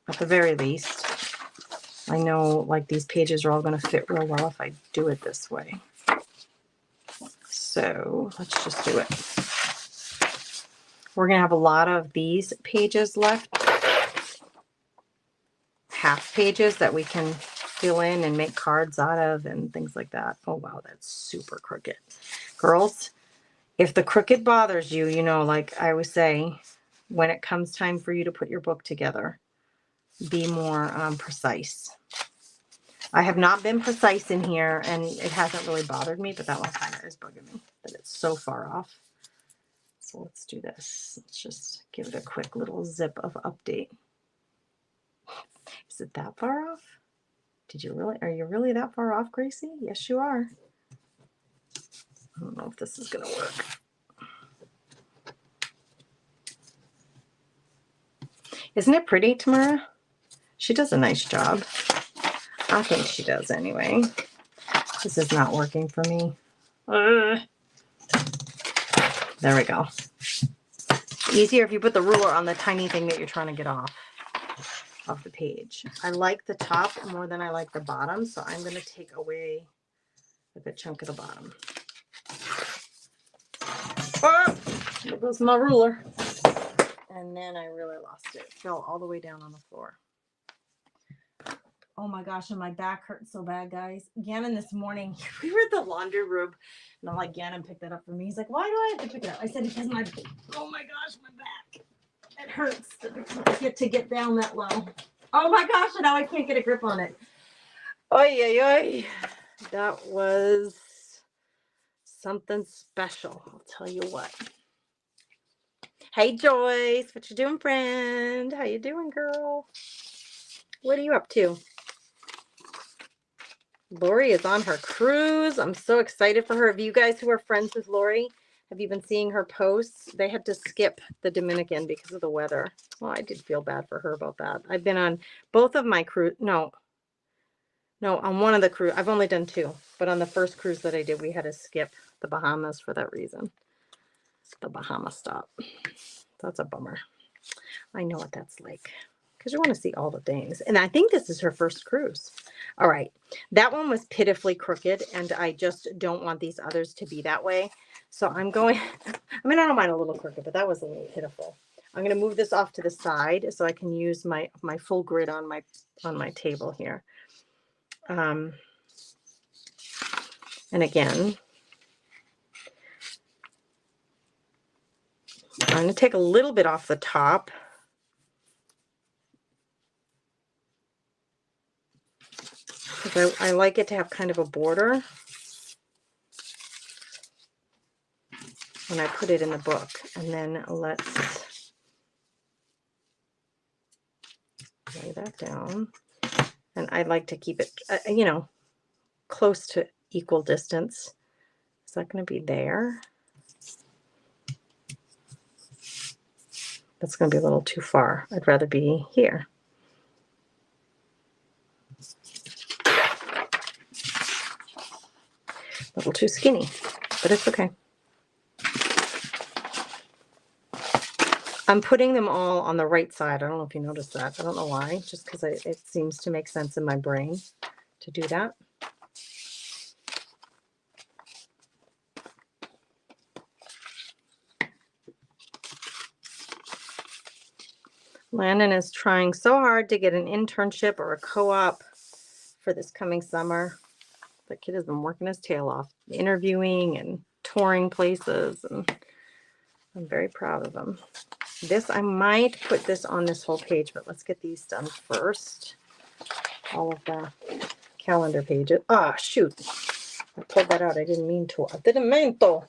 at the very least, I know like these pages are all going to fit real well if I do it this way. So let's just do it. We're going to have a lot of these pages left. Half pages that we can fill in and make cards out of and things like that. Oh, wow, that's super crooked. Girls, if the crooked bothers you, you know, like I always say, when it comes time for you to put your book together, be more precise. I have not been precise in here, and it hasn't really bothered me, but that one kind of is bugging me, that it's so far off. So let's do this. Let's just give it a quick little zip of update. Is it that far off? Are you really that far off, Gracie? Yes, you are. I don't know if this is going to work. Isn't it pretty, Tamara? She does a nice job. I think she does anyway. This is not working for me. There we go. Easier if you put the ruler on the tiny thing that you're trying to get off the page. I like the top more than I like the bottom, so I'm going to take away a good chunk of the bottom. Oh, there goes my ruler. And then I really lost it. It fell all the way down on the floor. Oh my gosh, and my back hurts so bad, guys. Gannon this morning, we were at the laundry room, and I'm like, Gannon picked that up for me. He's like, why do I have to pick it up? I said, because oh my gosh, my back. It hurts to get down that low. Oh my gosh, now I can't get a grip on it. Oy, oy, oy. That was something special, I'll tell you what. Hey Joyce, what you doing, friend? How you doing, girl? What are you up to? Lori is on her cruise. I'm so excited for her. Have you guys who are friends with Lori, have you been seeing her posts? They had to skip the Dominican because of the weather. Well, I did feel bad for her about that. I've been on both of my cruise. No, on one of the cruise. I've only done 2, but on the first cruise that I did, we had to skip the Bahamas for that reason. The Bahama stop. That's a bummer. I know what that's like, because you want to see all the things. And I think this is her first cruise. All right. That one was pitifully crooked, and I just don't want these others to be that way. So I'm going, I mean, I don't mind a little crooked, but that was a little pitiful. I'm going to move this off to the side so I can use my full grid on my table here. And again, I'm going to take a little bit off the top. Because I like it to have kind of a border when I put it in the book. And then let's lay that down. And I like to keep it, you know, close to equal distance. Is that going to be there? That's going to be a little too far. I'd rather be here. A little too skinny, but it's okay. I'm putting them all on the right side. I don't know if you noticed that. I don't know why, just because it seems to make sense in my brain to do that. Landon is trying so hard to get an internship or a co-op for this coming summer. That kid has been working his tail off, interviewing and touring places, and I'm very proud of him. This, I might put this on this whole page, but let's get these done first. All of the calendar pages. Ah, shoot. I pulled that out. I didn't mean to. I didn't mean to.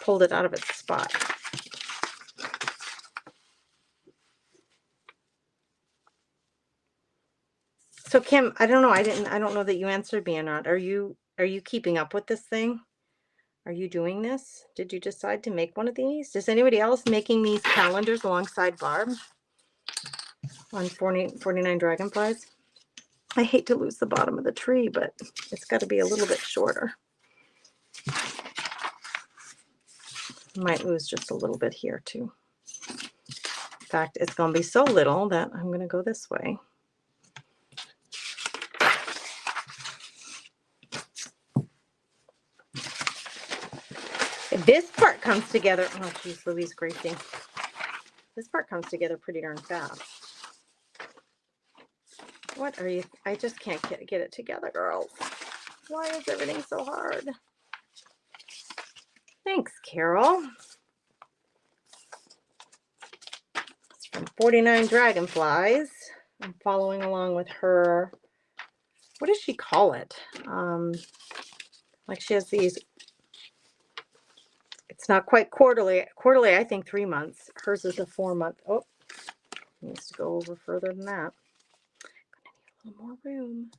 Pulled it out of its spot. So Kim, I don't know. I don't know that you answered me or not. Are you keeping up with this thing? Are you doing this? Did you decide to make one of these? Is anybody else making these calendars alongside Barb on 49 dragonflies? I hate to lose the bottom of the tree, but it's got to be a little bit shorter. Might lose just a little bit here too. In fact, it's going to be so little that I'm going to go this way. This part comes together. Oh, geez, Louise Gracie. This part comes together pretty darn fast. What are you? I just can't get it together, girls. Why is everything so hard? Thanks, Carol. It's from 49 Dragonflies. I'm following along with her. What does she call it? Like she has these. It's not quite quarterly. Quarterly, I think 3 months. Hers is a 4-month. Oh, needs to go over further than that. Gonna need a little more room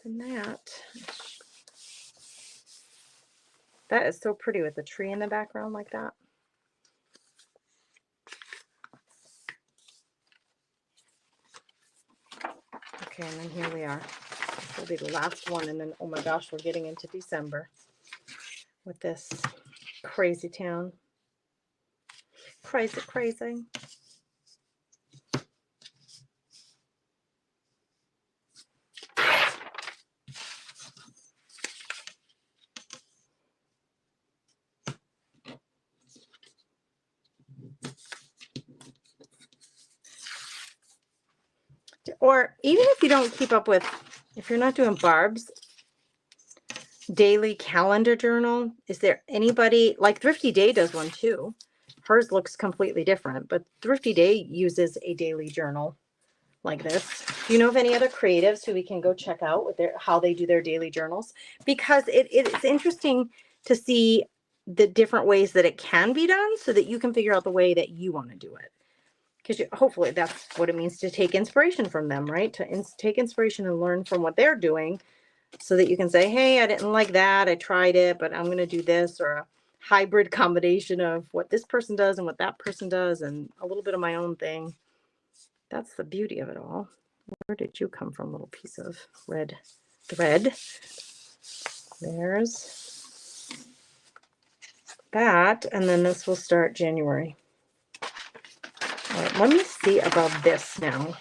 than that. That is so pretty with the tree in the background like that. Okay, and then here we are. This will be the last one, and then, oh my gosh, we're getting into December with this crazy town. Crazy, crazy. Or even if you don't keep up with, if you're not doing Barb's daily calendar journal, is there anybody, like Thrifty Day does one too. Hers looks completely different, but Thrifty Day uses a daily journal like this. Do you know of any other creatives who we can go check out with how they do their daily journals? Because it's interesting to see the different ways that it can be done so that you can figure out the way that you want to do it. Because hopefully that's what it means to take inspiration from them, right? To take inspiration and learn from what they're doing so that you can say, hey, I didn't like that. I tried it, but I'm going to do this, or a hybrid combination of what this person does and what that person does and a little bit of my own thing. That's the beauty of it all. Where did you come from, little piece of red thread? There's that, and then this will start January. All right, let me see about this now.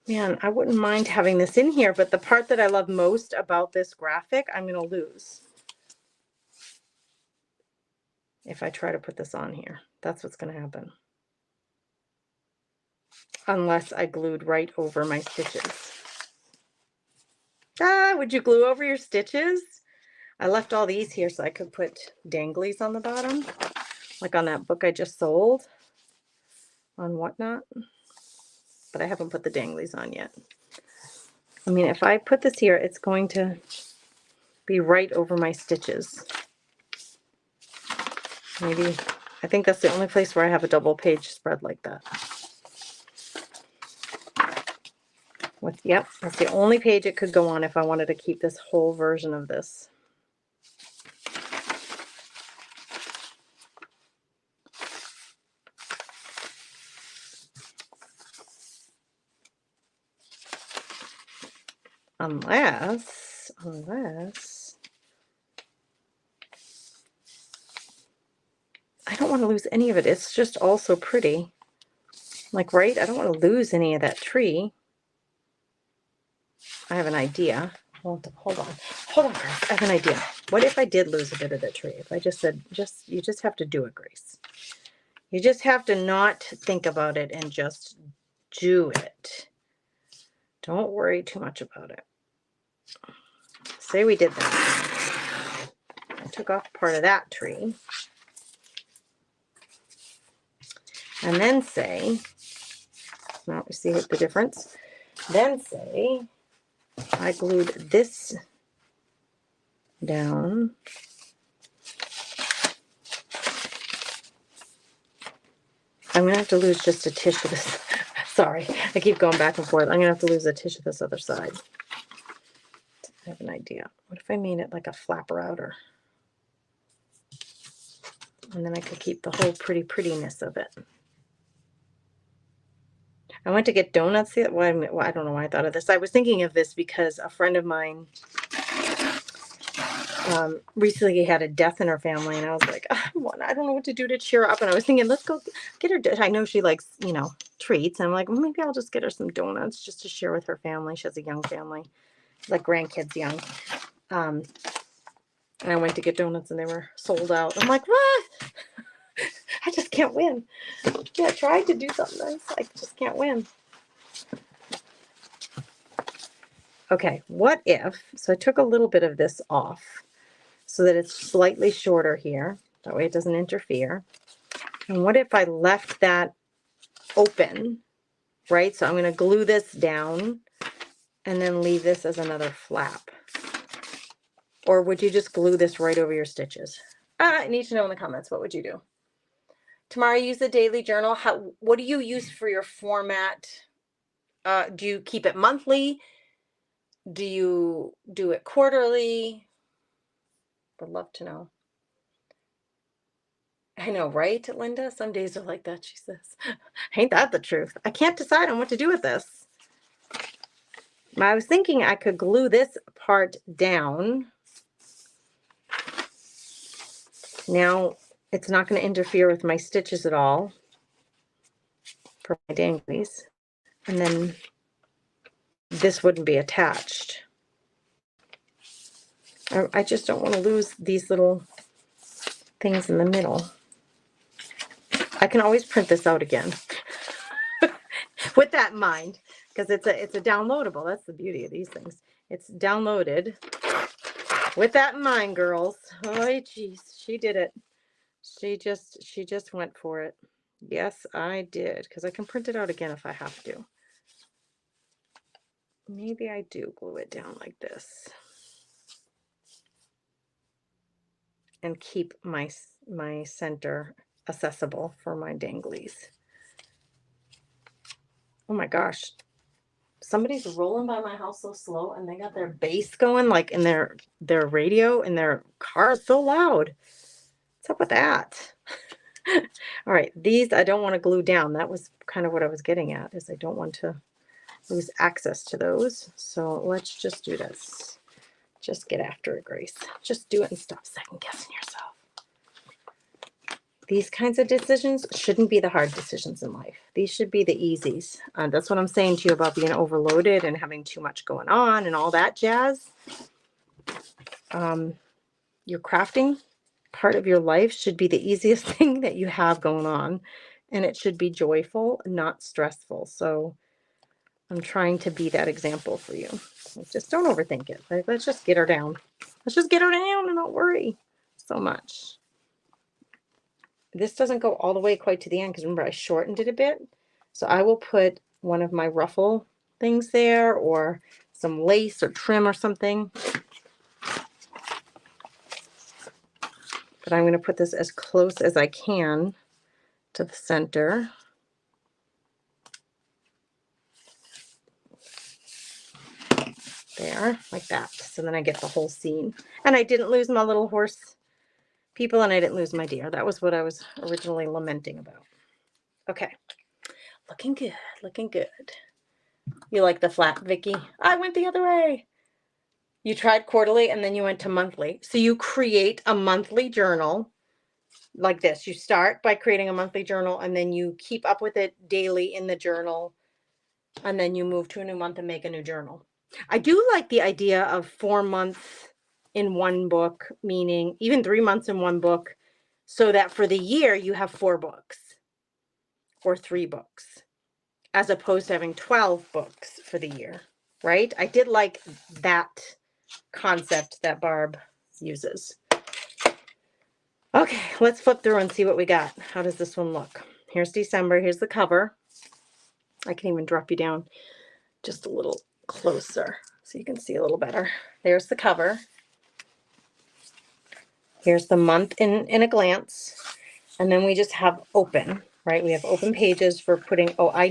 Man, I wouldn't mind having this in here, but the part that I love most about this graphic, I'm going to lose if I try to put this on here. That's what's going to happen. Unless I glued right over my stitches. Would you glue over your stitches? I left all these here so I could put danglies on the bottom, like on that book I just sold on Whatnot. But I haven't put the danglies on yet. I mean, if I put this here, it's going to be right over my stitches. Maybe, I think that's the only place where I have a double page spread like that. Yep, that's the only page it could go on if I wanted to keep this whole version of this. Unless I don't want to lose any of it. It's just all so pretty. Like, right? I don't want to lose any of that tree. I have an idea. Hold on, Grace. I have an idea. What if I did lose a bit of the tree? If I just said, you just have to do it, Grace. You just have to not think about it and just do it. Don't worry too much about it. Say we did that. I took off part of that tree. And then say, now you see the difference. Then say, I glued this down. I'm going to have to lose just a tissue. Sorry, I keep going back and forth. I'm going to have to lose a tissue this other side. I have an idea. What if I made it like a flapper outer? And then I could keep the whole prettiness of it. I went to get donuts. Well, I don't know why I thought of this. I was thinking of this because a friend of mine recently had a death in her family, and I was like, I don't know what to do to cheer her up. And I was thinking, let's go get her. I know she likes, treats. And I'm like, well, maybe I'll just get her some donuts just to share with her family. She has a young family, like grandkids young. And I went to get donuts, and they were sold out. I'm like, what? I just can't win. Yeah, I tried to do something nice. I just can't win. Okay, what if, so I took a little bit of this off so that it's slightly shorter here. That way it doesn't interfere. And what if I left that open, right? So I'm going to glue this down and then leave this as another flap. Or would you just glue this right over your stitches? I need to know in the comments, what would you do? Tamara, use the daily journal. What do you use for your format? Do you keep it monthly? Do you do it quarterly? Would love to know. I know, right, Linda? Some days are like that, she says. Ain't that the truth? I can't decide on what to do with this. I was thinking I could glue this part down. Now, it's not going to interfere with my stitches at all for my danglies. And then this wouldn't be attached. I just don't want to lose these little things in the middle. I can always print this out again with that in mind, because it's a downloadable. That's the beauty of these things. It's downloaded with that in mind, girls. Oh, geez, she did it. She just went for it. Yes, I did, because I can print it out again if I have to. Maybe I do glue it down like this and keep my center accessible for my danglies. Oh my gosh. Somebody's rolling by my house so slow and they got their bass going like in their radio in their car is so loud. What's up with that? All right, these I don't want to glue down. That was kind of what I was getting at, is I don't want to lose access to those. So let's just do this. Just get after it, Grace. Just do it and stop second guessing yourself. These kinds of decisions shouldn't be the hard decisions in life. These should be the easies. That's what I'm saying to you about being overloaded and having too much going on and all that jazz. Your crafting part of your life should be the easiest thing that you have going on. And it should be joyful, not stressful. So I'm trying to be that example for you. Like, just don't overthink it. Like, let's just get her down. Let's just get her down and not worry so much. This doesn't go all the way quite to the end because remember I shortened it a bit. So I will put one of my ruffle things there or some lace or trim or something. But I'm going to put this as close as I can to the center. There, like that. So then I get the whole scene. And I didn't lose my little horse people and I didn't lose my deer. That was what I was originally lamenting about. Okay. Looking good, looking good. You like the flat, Vicky? I went the other way. You tried quarterly and then you went to monthly. So you create a monthly journal like this. You start by creating a monthly journal and then you keep up with it daily in the journal. And then you move to a new month and make a new journal. I do like the idea of 4 months in one book, meaning even 3 months in one book, so that for the year you have 4 books or 3 books, as opposed to having 12 books for the year, right? I did like that concept that Barb uses. Okay, let's flip through and see what we got. How does this one look? Here's December. Here's the cover. I can even drop you down just a little closer so you can see a little better. There's the cover. Here's the month in a glance. And then we just have open, right? We have open pages for putting, oh, I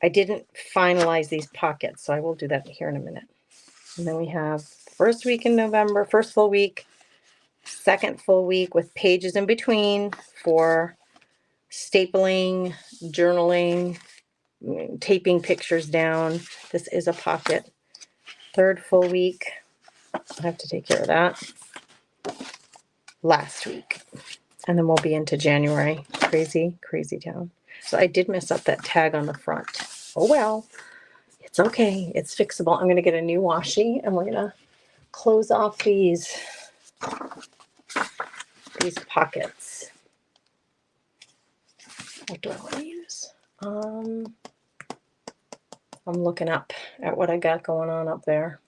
didn't finalize these pockets, so I will do that here in a minute. And then we have first week in November, first full week, second full week with pages in between for stapling, journaling, taping pictures down. This is a pocket. Third full week. I have to take care of that. Last week. And then we'll be into January. Crazy, crazy town. So I did mess up that tag on the front. Oh well. It's okay. It's fixable. I'm going to get a new washi and we're going to close off these pockets. What do I want to use? I'm looking up at what I got going on up there.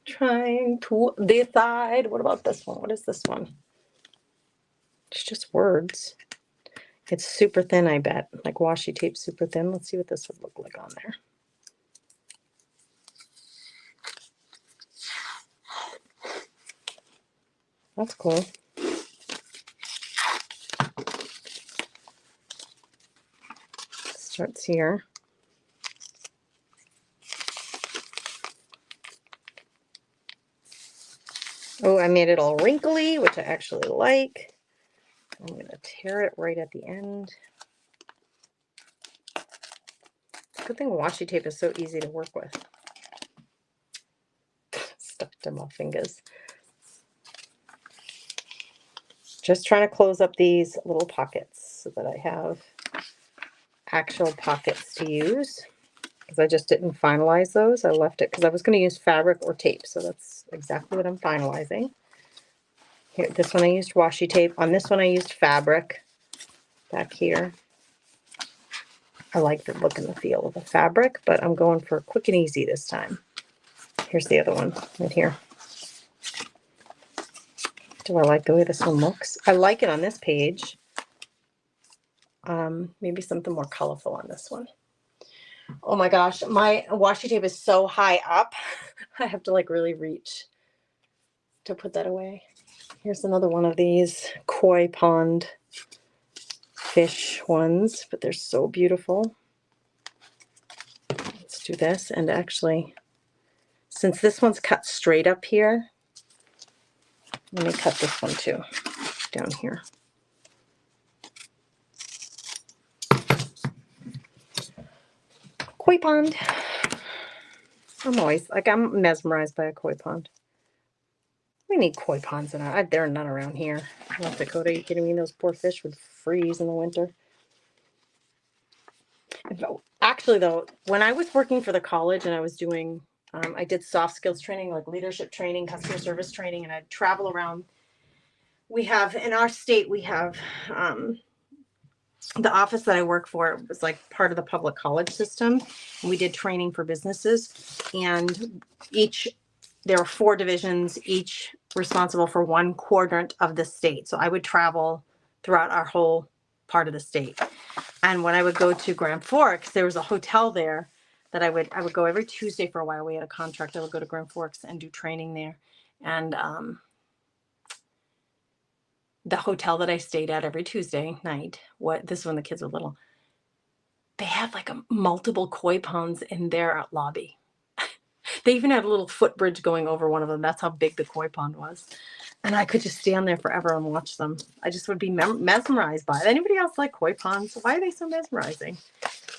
Trying to decide. What about this one? What is this one? It's just words. It's super thin, I bet. Like washi tape, super thin. Let's see what this would look like on there. That's cool. Starts here. Oh, I made it all wrinkly, which I actually like. I'm going to tear it right at the end. Good thing washi tape is so easy to work with. Stuck to my fingers. Just trying to close up these little pockets so that I have actual pockets to use. Because I just didn't finalize those. I left it because I was going to use fabric or tape. So that's exactly what I'm finalizing. Here, this one I used washi tape. On this one I used fabric back here. I like the look and the feel of the fabric, but I'm going for quick and easy this time. Here's the other one right here. Do I like the way this one looks? I like it on this page. Maybe something more colorful on this one. Oh my gosh, my washi tape is so high up. I have to like really reach to put that away. Here's another one of these koi pond fish ones, but they're so beautiful. Let's do this. And actually, since this one's cut straight up here, let me cut this one too, down here. Koi pond. I'm always, like, I'm mesmerized by a koi pond. We need koi ponds in our, there are none around here. North Dakota, are you kidding me? Those poor fish would freeze in the winter. Actually, though, when I was working for the college and I was doing, I did soft skills training, like leadership training, customer service training, and I'd travel around. We have, in our state, we have, the office that I work for was like part of the public college system. And we did training for businesses, and there were 4 divisions, each responsible for one quadrant of the state. So I would travel throughout our whole part of the state. And when I would go to Grand Forks, there was a hotel there that I would go every Tuesday for a while. We had a contract. I would go to Grand Forks and do training there. And the hotel that I stayed at every Tuesday night, this is when the kids were little, they had like multiple koi ponds in their lobby. They even had a little footbridge going over one of them. That's how big the koi pond was. And I could just stand there forever and watch them. I just would be mesmerized by it. Anybody else like koi ponds? Why are they so mesmerizing?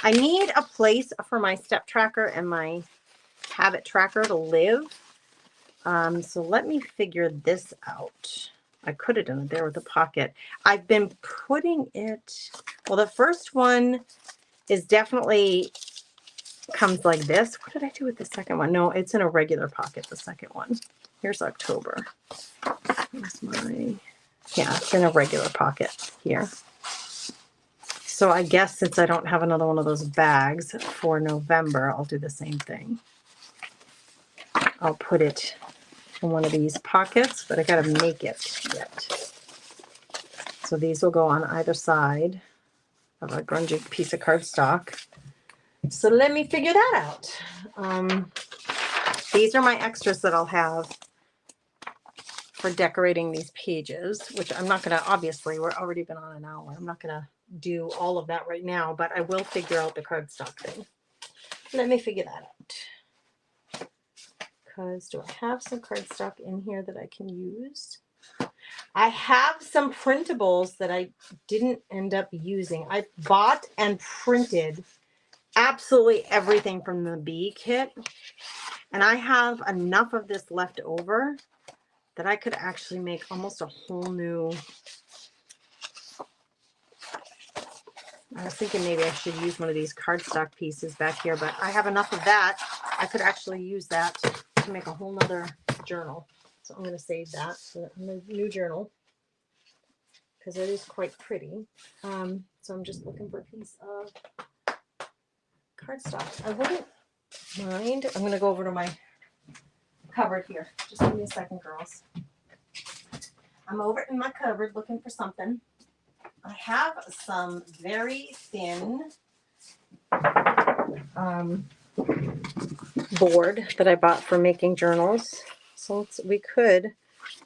I need a place for my step tracker and my habit tracker to live. So let me figure this out. I could have done it there with the pocket. I've been putting it, well, the first one is definitely comes like this. What did I do with the second one? No, it's in a regular pocket, the second one. Here's October. Here's it's in a regular pocket here. So I guess since I don't have another one of those bags for November, I'll do the same thing. I'll put it in one of these pockets, but I got to make it yet. So these will go on either side of a grungy piece of cardstock. So let me figure that out. These are my extras that I'll have for decorating these pages, which I'm not going to, obviously, we're already been on an hour. I'm not going to do all of that right now, but I will figure out the cardstock thing. Let me figure that out. Because do I have some cardstock in here that I can use? I have some printables that I didn't end up using. I bought and printed absolutely everything from the bee kit, and I have enough of this left over that I could actually make almost a whole new. I was thinking maybe I should use one of these cardstock pieces back here, but I have enough of that. I could actually use that to make a whole nother journal. So I'm going to save that for a new journal because it is quite pretty. So I'm just looking for a piece of cardstock. I wouldn't mind. I'm going to go over to my cupboard here. Just give me a second, girls. I'm over in my cupboard looking for something. I have some very thin board that I bought for making journals. So we could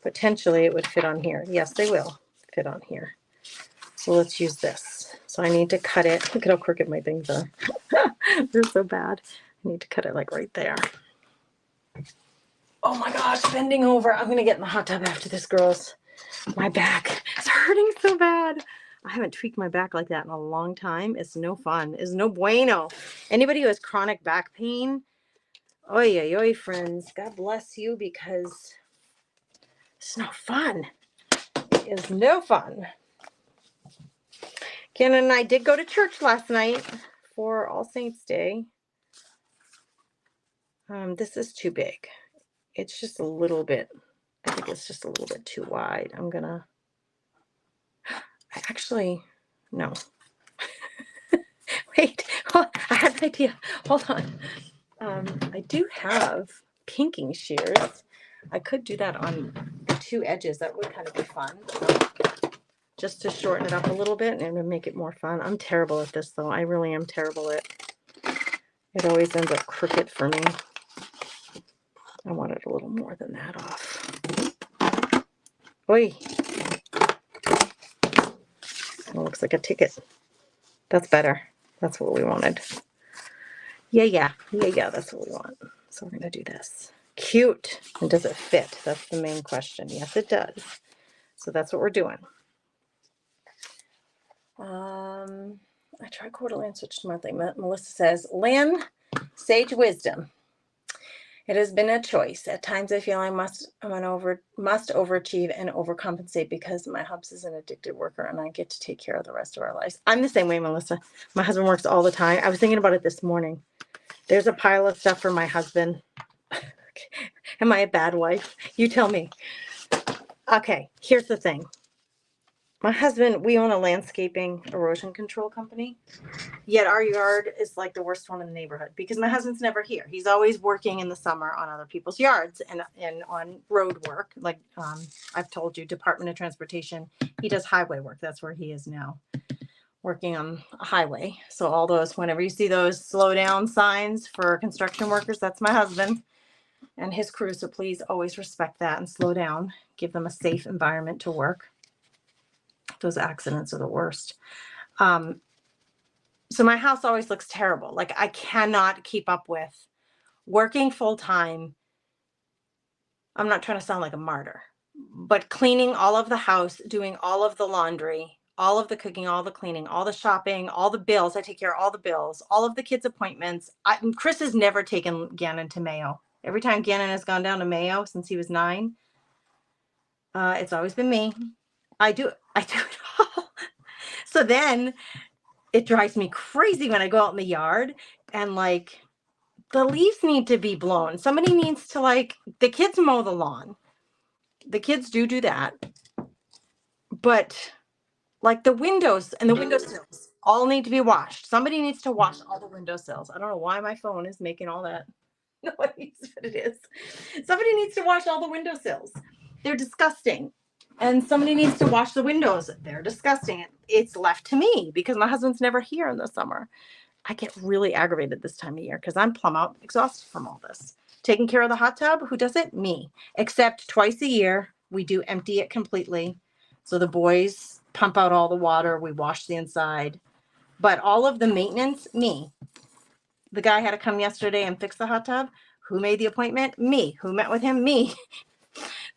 potentially, it would fit on here. Yes, they will fit on here. So let's use this. So I need to cut it. Look at how crooked my things are. They're so bad. I need to cut it like right there. Oh my gosh, bending over. I'm going to get in the hot tub after this, girls. My back is hurting so bad. I haven't tweaked my back like that in a long time. It's no fun. It's no bueno. Anybody who has chronic back pain, oy, oy, oy, friends, God bless you, because it's no fun. It is no fun. Ken and I did go to church last night for All Saints Day. This is too big. It's just a little bit, I think it's just a little bit too wide. No. Wait, I had an idea. Hold on. I do have pinking shears. I could do that on the two edges. That would kind of be fun. Just to shorten it up a little bit and make it more fun. I'm terrible at this, though. I really am terrible at it. It always ends up crooked for me. I want it a little more than that off. Oi. It looks like a ticket. That's better. That's what we wanted. Yeah. That's what we want. So we're going to do this. Cute. And does it fit? That's the main question. Yes, it does. So that's what we're doing. I try quarterly and switch to monthly. Melissa says, Lynn, sage wisdom. It has been a choice. At times I feel I must overachieve and overcompensate because my hubs is an addicted worker and I get to take care of the rest of our lives. I'm the same way, Melissa. My husband works all the time. I was thinking about it this morning. There's a pile of stuff for my husband. Am I a bad wife? You tell me. Okay, here's the thing. My husband, we own a landscaping erosion control company. Yet our yard is like the worst one in the neighborhood because my husband's never here. He's always working in the summer on other people's yards and on road work. Like I've told you, Department of Transportation, he does highway work. That's where he is now, working on a highway. So all those, whenever you see those slow down signs for construction workers, that's my husband and his crew. So please always respect that and slow down. Give them a safe environment to work. Those accidents are the worst. So my house always looks terrible. Like I cannot keep up with working full time. I'm not trying to sound like a martyr, but cleaning all of the house, doing all of the laundry, all of the cooking, all the cleaning, all the shopping, all the bills. I take care of all the bills, all of the kids' appointments. Chris has never taken Gannon to Mayo. Every time Gannon has gone down to Mayo since he was 9, it's always been me. I do it all. So then it drives me crazy when I go out in the yard and like the leaves need to be blown. Somebody needs to the kids mow the lawn. The kids do that. But like the windows and the windowsills all need to be washed. Somebody needs to wash all the windowsills. I don't know why my phone is making all that noise, but it is. Somebody needs to wash all the windowsills. They're disgusting. And somebody needs to wash the windows. They're disgusting. It's left to me because my husband's never here in the summer. I get really aggravated this time of year because I'm plumb out exhausted from all this. Taking care of the hot tub, who does it? Me. Except twice a year, we do empty it completely. So the boys pump out all the water. We wash the inside. But all of the maintenance, me. The guy had to come yesterday and fix the hot tub. Who made the appointment? Me. Who met with him? Me.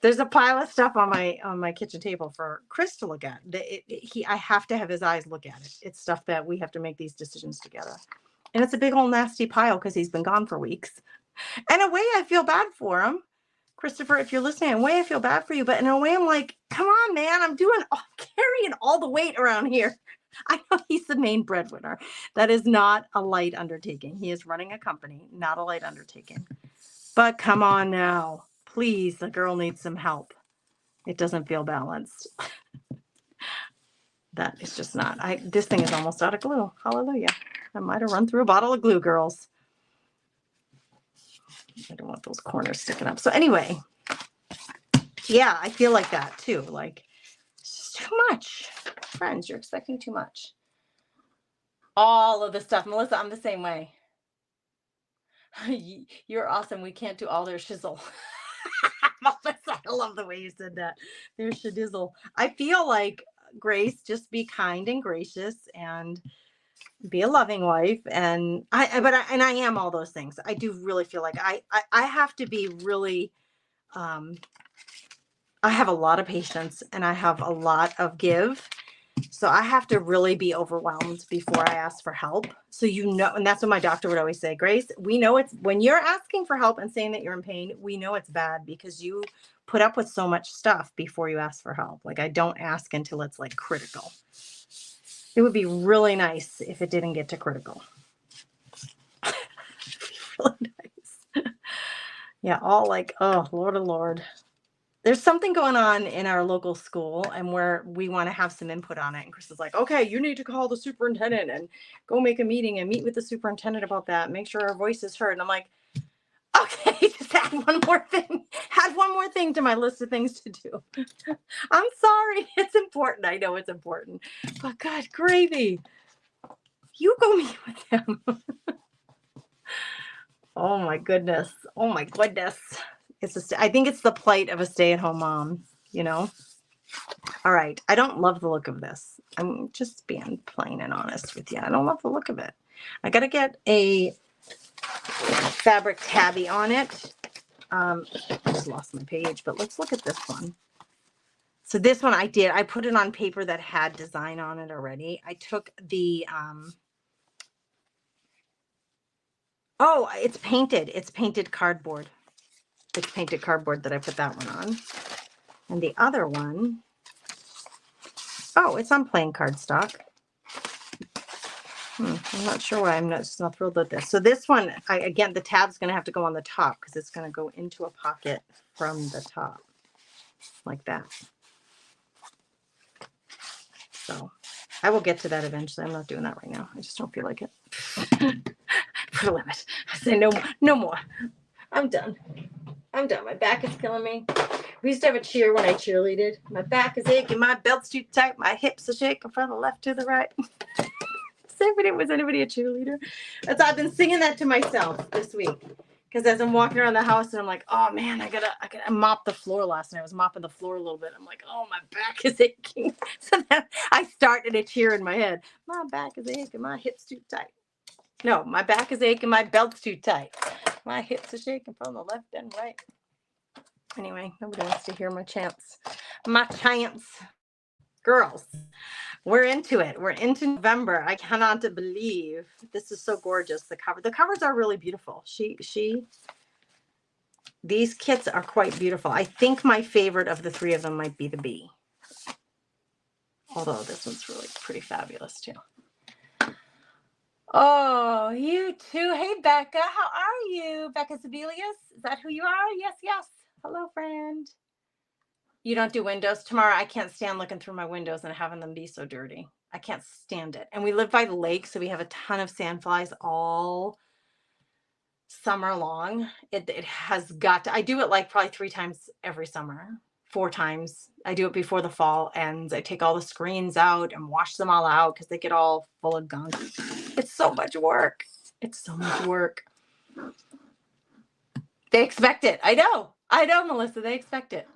There's a pile of stuff on my kitchen table for Chris to look at. I have to have his eyes look at it. It's stuff that we have to make these decisions together. And it's a big old nasty pile because he's been gone for weeks. And in a way, I feel bad for him. Christopher, if you're listening, in a way, I feel bad for you. But in a way, I'm like, come on, man. I'm carrying all the weight around here. I know he's the main breadwinner. That is not a light undertaking. He is running a company, not a light undertaking. But come on now. Please, the girl needs some help. It doesn't feel balanced. That is just not. This thing is almost out of glue. Hallelujah. I might have run through a bottle of glue, girls. I don't want those corners sticking up. So anyway, yeah, I feel like that too. Like, it's too much. Friends, you're expecting too much. All of the stuff. Melissa, I'm the same way. You're awesome. We can't do all their shizzle. I love the way you said that. There's shadizzle. I feel like, Grace, just be kind and gracious and be a loving wife. And I am all those things. I do really feel like I have to be really, I have a lot of patience and I have a lot of give. So I have to really be overwhelmed before I ask for help. So, and that's what my doctor would always say, Grace, we know it's when you're asking for help and saying that you're in pain, we know it's bad because you put up with so much stuff before you ask for help. Like I don't ask until it's like critical. It would be really nice if it didn't get to critical. Really nice. Yeah. All like, oh, Lord, oh Lord. There's something going on in our local school and where we want to have some input on it. And Chris is like, okay, you need to call the superintendent and go make a meeting and meet with the superintendent about that. Make sure our voice is heard. And I'm like, okay, just add one more thing. Add one more thing to my list of things to do. I'm sorry. It's important. I know it's important. But God, gravy. You go meet with him. Oh my goodness. Oh my goodness. I think it's the plight of a stay-at-home mom, you know? All right. I don't love the look of this. I'm just being plain and honest with you. I don't love the look of it. I got to get a fabric tabby on it. I just lost my page, but let's look at this one. So this one I put it on paper that had design on it already. I took the, oh, it's painted. It's painted cardboard. It's painted cardboard that I put that one on. And the other one, oh, it's on plain cardstock. I'm not sure why I'm not thrilled with this. So this one, again, the tab's going to have to go on the top because it's going to go into a pocket from the top like that. So I will get to that eventually. I'm not doing that right now. I just don't feel like it. Put a limit. I say no more. I'm done. I'm done. My back is killing me. We used to have a cheer when I cheerleaded. My back is aching. My belt's too tight. My hips are shaking from the left to the right. Was anybody a cheerleader? I've been singing that to myself this week. Because as I'm walking around the house and I'm like, oh man, I gotta mop the floor last night. I was mopping the floor a little bit. I'm like, oh, my back is aching. So then I started a cheer in my head. My back is aching. My hips too tight. No, my back is aching. My belt's too tight. My hips are shaking from the left and right. Anyway, nobody wants to hear my chants. My chants. Girls, we're into it. We're into November. I cannot believe this is so gorgeous. The covers are really beautiful. These kits are quite beautiful. I think my favorite of the three of them might be the bee. Although this one's really pretty fabulous too. Oh, you too. Hey, Becca. How are you? Becca Sebelius? Is that who you are? Yes, yes. Hello, friend. You don't do windows tomorrow? I can't stand looking through my windows and having them be so dirty. I can't stand it. And we live by the lake, so we have a ton of sandflies all summer long. It has got to, I do it like probably 3 times every summer, 4 times. I do it before the fall ends. I take all the screens out and wash them all out because they get all full of gunk. It's so much work. It's so much work. They expect it. I know, Melissa. They expect it.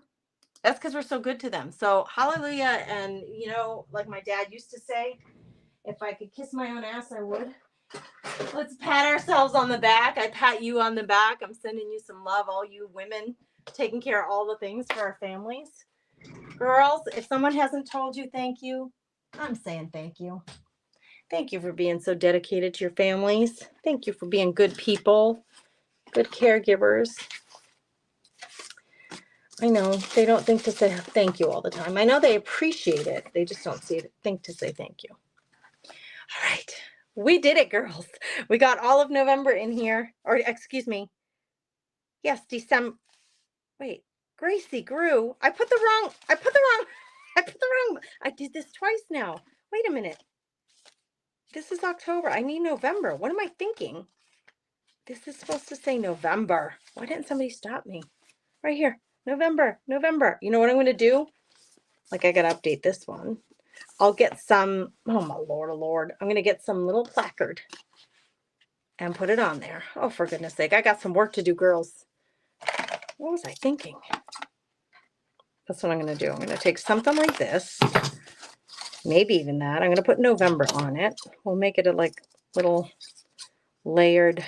That's because we're so good to them. So hallelujah. And, you know, like my dad used to say, if I could kiss my own ass, I would. Let's pat ourselves on the back. I pat you on the back. I'm sending you some love, all you women taking care of all the things for our families. Girls, if someone hasn't told you thank you, I'm saying thank you. Thank you for being so dedicated to your families. Thank you for being good people, good caregivers. I know they don't think to say thank you all the time. I know they appreciate it. They just don't think to say thank you. All right. We did it, girls. We got all of November in here. Or excuse me. Yes, December. Wait, Gracie grew. I did this twice now. Wait a minute. This is October. I need November. What am I thinking? This is supposed to say November. Why didn't somebody stop me? Right here. November. You know what I'm going to do? Like, I got to update this one. I'll get some, oh my Lord. I'm going to get some little placard and put it on there. Oh, for goodness sake. I got some work to do, girls. What was I thinking? That's what I'm going to do. I'm going to take something like this. Maybe even that. I'm going to put November on it. We'll make it a like little layered,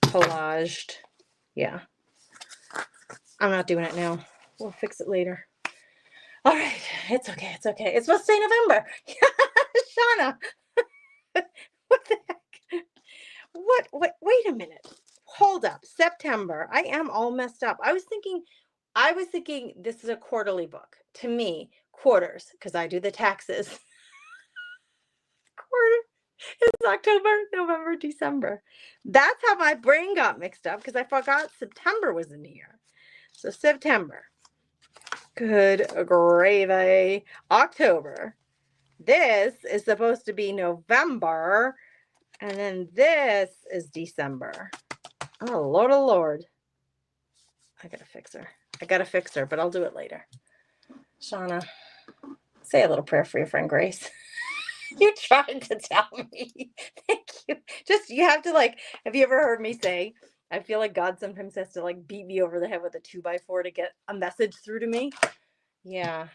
collaged. Yeah. I'm not doing it now. We'll fix it later. All right. It's okay. It's supposed to say November. Shauna. What the heck? What? Wait a minute. Hold up. September. I am all messed up. I was thinking this is a quarterly book. To me, quarters, because I do the taxes. Quarter is October, November, December. That's how my brain got mixed up because I forgot September was in here. So September. Good gravy. October. This is supposed to be November. And then this is December. Oh, Lord. I gotta fix her. I gotta fix her, but I'll do it later. Shauna, say a little prayer for your friend Grace. You tried to tell me. Thank you. Just, you have to, like, have you ever heard me say, I feel like God sometimes has to, like, beat me over the head with a 2x4 to get a message through to me? Yeah.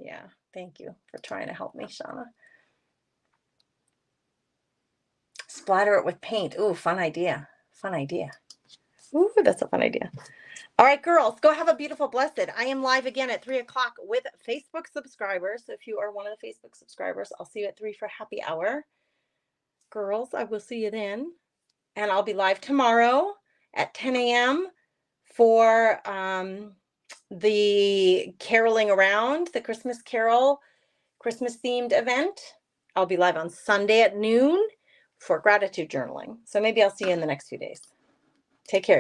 Yeah. Thank you for trying to help me, Shauna. Splatter it with paint. Ooh, fun idea. Fun idea. Ooh, that's a fun idea. All right, girls, go have a beautiful, blessed. I am live again at 3 o'clock with Facebook subscribers. So if you are one of the Facebook subscribers, I'll see you at 3 for happy hour. Girls, I will see you then. And I'll be live tomorrow at 10 a.m. for the caroling around, the Christmas Carol, Christmas themed event. I'll be live on Sunday at noon for gratitude journaling. So maybe I'll see you in the next few days. Take care.